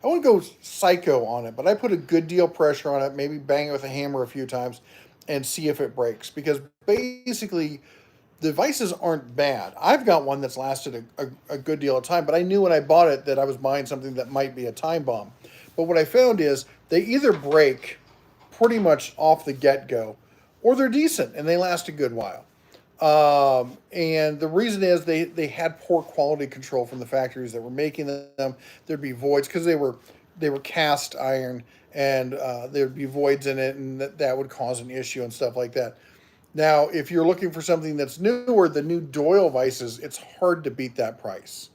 wouldn't go psycho on it, but I put a good deal pressure on it, maybe bang it with a hammer a few times and see if it breaks. Because basically, the vices aren't bad. I've got one that's lasted a good deal of time, but I knew when I bought it that I was buying something that might be a time bomb. But what I found is they either break pretty much off the get-go or they're decent and they last a good while. And the reason is they had poor quality control from the factories that were making them. There'd be voids because they were cast iron and there'd be voids in it, and that would cause an issue and stuff like that. Now, if you're looking for something that's newer, the new Doyle vices, it's hard to beat that price.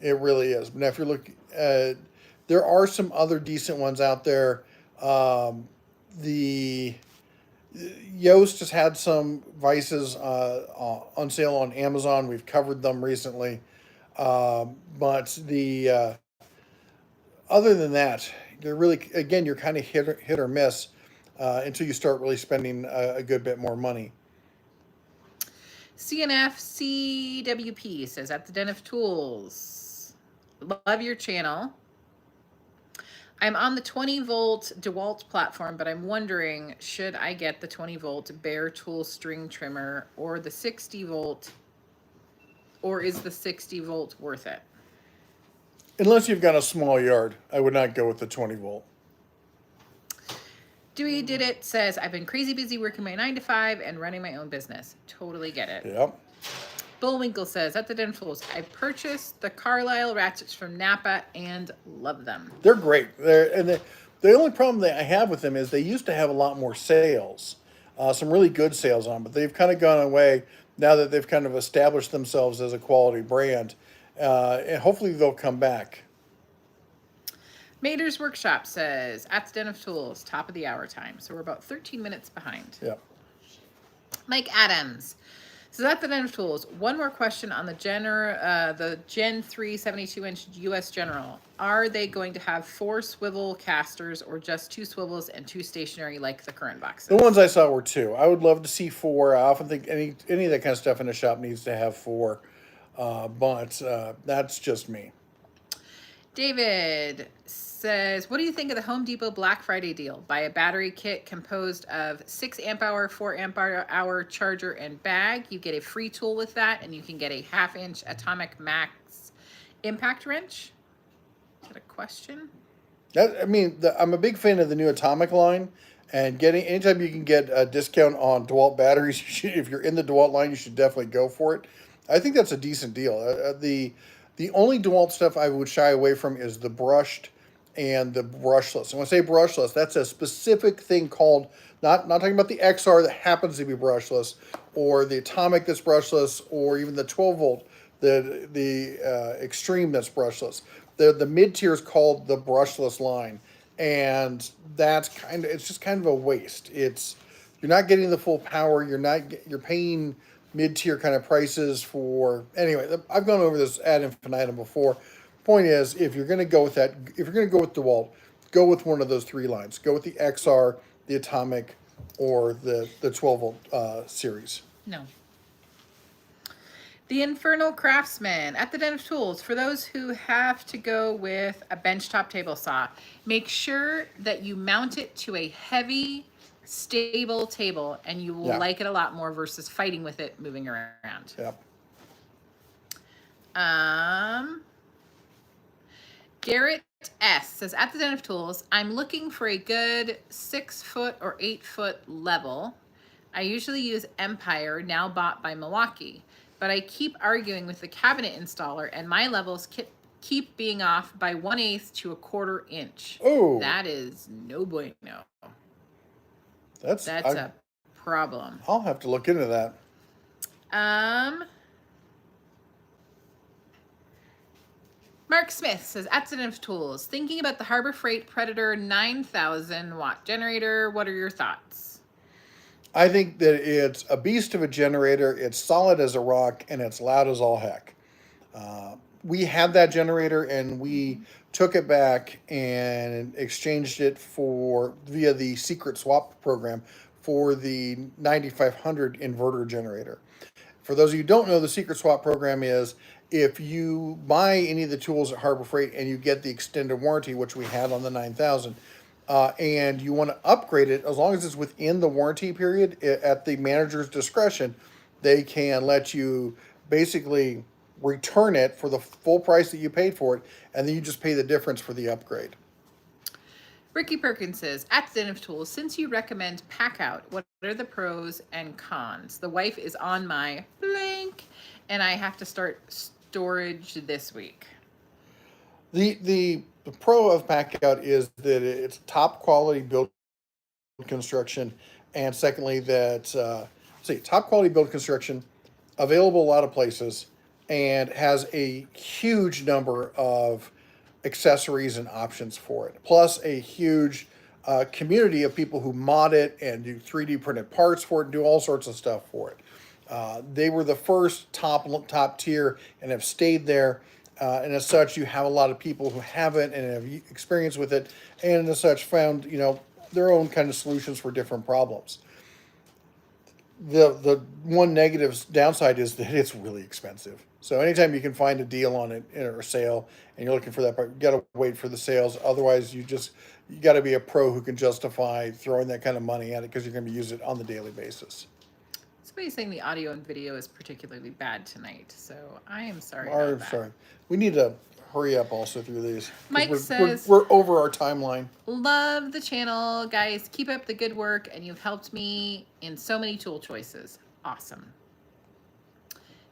It really is. But now, if you're looking, there are some other decent ones out there. The Yoast has had some vices on sale on Amazon. We've covered them recently. But the other than that, you're really, again, you're kind of hit or miss until you start really spending a good bit more money. CNF CWP says, at the Den of Tools, love your channel. I'm on the 20-volt DeWalt platform, but I'm wondering, should I get the 20-volt bare tool string trimmer or the 60-volt, or is the 60-volt worth it? Unless you've got a small yard, I would not go with the 20-volt. Dewey Did It says, I've been crazy busy working my 9 to 5 and running my own business. Totally get it. Yep. Bullwinkle says, at the Den of Tools, I purchased the Carlisle ratchets from Napa and love them. They're great. The only problem that I have with them is they used to have a lot more sales, some really good sales on, but they've kind of gone away now that they've kind of established themselves as a quality brand, and hopefully they'll come back. Mater's Workshop says, at the Den of Tools, top of the hour time. So we're about 13 minutes behind. Yep. Mike Adams says, at the Den of Tools, one more question on the Gen 3 72-inch US General. Are they going to have 4 swivel casters or just 2 swivels and 2 stationary like the current boxes? The ones I saw were 2. I would love to see 4. I often think any of that kind of stuff in a shop needs to have 4, but that's just me. David says, what do you think of the Home Depot Black Friday deal? Buy a battery kit composed of 6 amp hour, 4 amp hour charger and bag. You get a free tool with that, and you can get a 1/2-inch Atomic Max impact wrench. Is that a question? I'm a big fan of the new Atomic line, and anytime you can get a discount on DeWalt batteries, if you're in the DeWalt line, you should definitely go for it. I think that's a decent deal. The only DeWalt stuff I would shy away from is the brushed and the brushless. And when I say brushless, that's a specific thing called, not talking about the XR that happens to be brushless, or the Atomic that's brushless, or even the 12-volt, the Extreme that's brushless. The mid-tier is called the brushless line, and it's just kind of a waste. You're not getting the full power. You're paying mid-tier kind of prices for. Anyway, I've gone over this ad infinitum before. Point is, if you're going to go with DeWalt, go with one of those 3 lines. Go with the XR, the Atomic, or the 12-volt series. No. The Infernal Craftsman at the Den of Tools. For those who have to go with a benchtop table saw, make sure that you mount it to a heavy, stable table, and you will Yeah. like it a lot more versus fighting with it moving around. Yep. Garrett S says, at the Den of Tools, I'm looking for a good 6 foot or 8 foot level. I usually use Empire, now bought by Milwaukee, but I keep arguing with the cabinet installer, and my levels keep being off by 1/8 to a 1/4 inch. Oh. That is no bueno. That's a problem. I'll have to look into that. Mark Smith says, at the Den of Tools, thinking about the Harbor Freight Predator 9,000 watt generator. What are your thoughts? I think that it's a beast of a generator. It's solid as a rock, and it's loud as all heck. We had that generator, and we took it back and exchanged it via the secret swap program for the 9500 inverter generator. For those of you who don't know, the secret swap program is if you buy any of the tools at Harbor Freight and you get the extended warranty, which we had on the 9000, and you want to upgrade it, as long as it's within the warranty period, at the manager's discretion, they can let you basically return it for the full price that you paid for it, and then you just pay the difference for the upgrade. Ricky Perkins says, at the Den of Tools, since you recommend pack out, what are the pros and cons? The wife is on my blank, and I have to start storage this week. The pro of pack out is that it's top quality build construction, and secondly that top quality build construction, available a lot of places, and has a huge number of accessories and options for it. Plus a huge community of people who mod it and do 3D printed parts for it and do all sorts of stuff for it. They were the first top tier and have stayed there. And as such, you have a lot of people who have it and have experience with it, and as such found, their own kind of solutions for different problems. The one negative downside is that it's really expensive. So anytime you can find a deal on it or a sale and you're looking for that part, you got to wait for the sales. Otherwise, you got to be a pro who can justify throwing that kind of money at it, because you're going to use it on the daily basis. Somebody's saying the audio and video is particularly bad tonight, so I am sorry I'm about that. sorry. We need to hurry up also through these. Mike says, we're over our timeline. love the channel, guys. Keep up the good work, and you've helped me in so many tool choices. Awesome.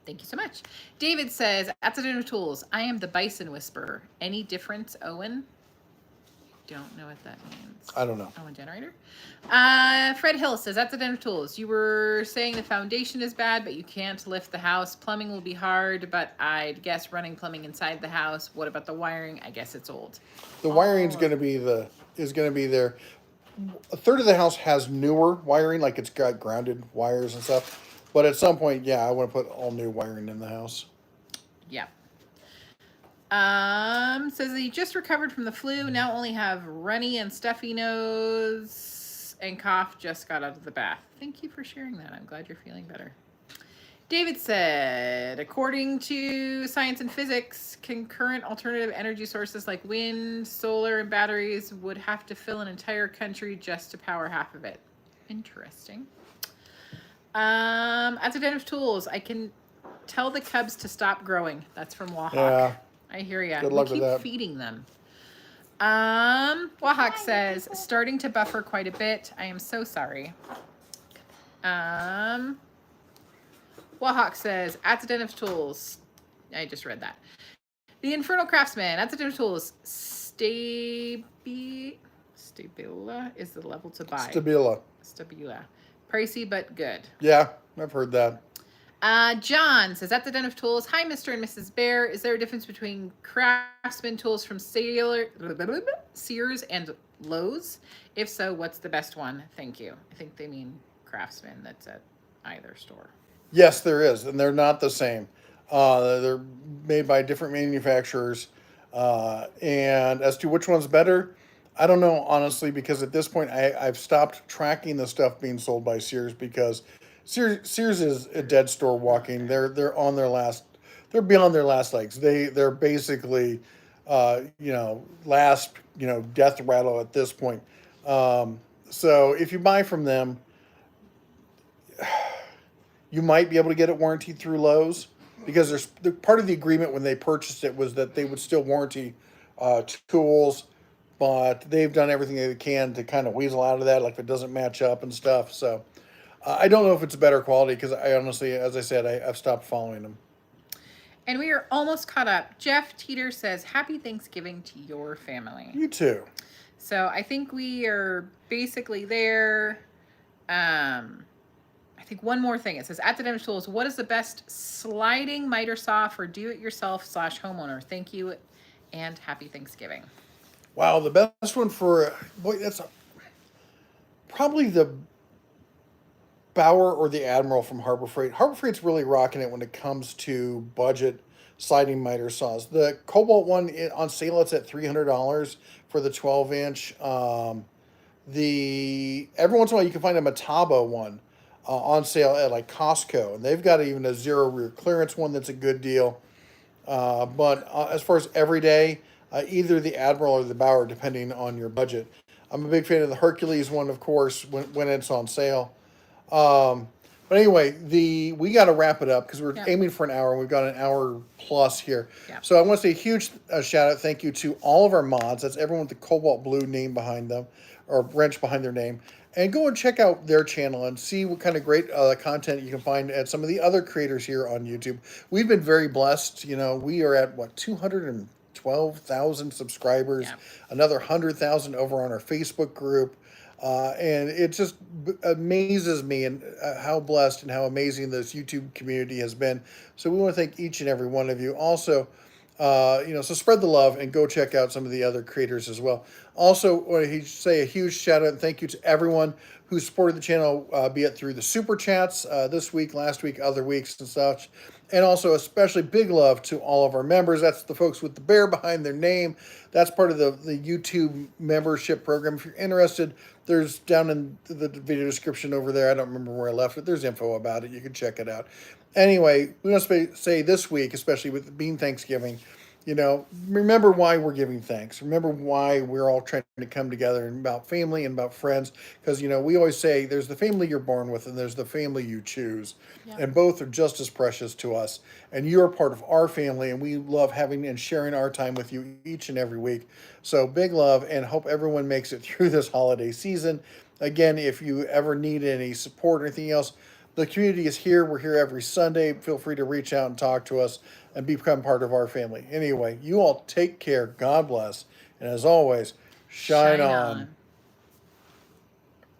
Thank you so much. David says, at the Den of Tools, I am the Bison Whisperer. Any difference, Owen? Don't know what that means. I don't know. Owen generator. Fred Hill says, at the Den of Tools, you were saying the foundation is bad, but you can't lift the house. Plumbing will be hard, but I'd guess running plumbing inside the house. What about the wiring? I guess it's old. The wiring's going to be there. A third of the house has newer wiring, like it's got grounded wires and stuff. But at some point, yeah, I want to put all new wiring in the house. Yeah. Says he just recovered from the flu. Now only have runny and stuffy nose and cough. Just got out of the bath. Thank you for sharing that. I'm glad you're feeling better. David said, according to science and physics, concurrent alternative energy sources like wind, solar, and batteries would have to fill an entire country just to power half of it. Interesting. At the Den of Tools, I can tell the cubs to stop growing. That's from Wahawk. Yeah. I hear ya. Good luck we keep with that. feeding them. Wahawk says, starting to buffer quite a bit. I am so sorry. Wahawk says, at the Den of Tools. I just read that. The Infernal Craftsman, at the Den of Tools. Stabila is the level to buy. Stabila. Pricey, but good. Yeah, I've heard that. John says, at the Den of Tools, hi, Mr. and Mrs. Bear. Is there a difference between Craftsman tools from Sears and Lowe's? If so, what's the best one? Thank you. I think they mean Craftsman that's at either store. Yes, there is, and they're not the same. They're made by different manufacturers. And as to which one's better, I don't know, honestly, because at this point, I've stopped tracking the stuff being sold by Sears, because Sears is a dead store walking. They're on their last. They're beyond their last legs. They're basically, last death rattle at this point. So if you buy from them, you might be able to get it warranted through Lowe's because part of the agreement when they purchased it was that they would still warranty tools, but they've done everything they can to kind of weasel out of that, like if it doesn't match up and stuff. So I don't know if it's better quality because I honestly, as I said, I've stopped following them. And we are almost caught up. Jeff Teeter says, Happy Thanksgiving to your family. You too. So I think we are basically there. I think one more thing. It says, at the Dental Tools, what is the best sliding miter saw for do-it-yourself / homeowner? Thank you and happy Thanksgiving. Wow, the best one for, that's probably the Bauer or the Admiral from Harbor Freight. Harbor Freight's really rocking it when it comes to budget sliding miter saws. The Cobalt one on sale, it's at $300 for the 12-inch. The every once in a while you can find a Metabo one on sale at like Costco, and they've got even a zero rear clearance one that's a good deal. But as far as everyday, either the Admiral or the Bauer, depending on your budget. I'm a big fan of the Hercules one, of course, when it's on sale. But anyway, we got to wrap it up because we're aiming for an hour. We've got an hour plus here. Yep. So I want to say a huge shout out, thank you to all of our mods. That's everyone with the Cobalt Blue name behind them, or wrench behind their name. And go and check out their channel and see what kind of great content you can find at some of the other creators here on YouTube. We've been very blessed. We are at 212,000 subscribers, another 100,000 over on our Facebook group. And it just amazes me and how blessed and how amazing this YouTube community has been. So we want to thank each and every one of you. Also, so spread the love and go check out some of the other creators as well. Also, want to say a huge shout out and thank you to everyone who supported the channel, be it through the super chats this week, last week, other weeks and such. And also especially big love to all of our members. That's the folks with the bear behind their name. That's part of the YouTube membership program. If you're interested, there's down in the video description over there. I don't remember where I left it. There's info about it. You can check it out. Anyway, we want to say this week, especially with it being Thanksgiving, remember why we're giving thanks. Remember why we're all trying to come together and about family and about friends. Because, we always say there's the family you're born with and there's the family you choose. Yeah. And both are just as precious to us. And you're part of our family, and we love having and sharing our time with you each and every week. So big love, and hope everyone makes it through this holiday season. Again, if you ever need any support or anything else, the community is here. We're here every Sunday. Feel free to reach out and talk to us and become part of our family. Anyway, you all take care. God bless. And as always, shine on.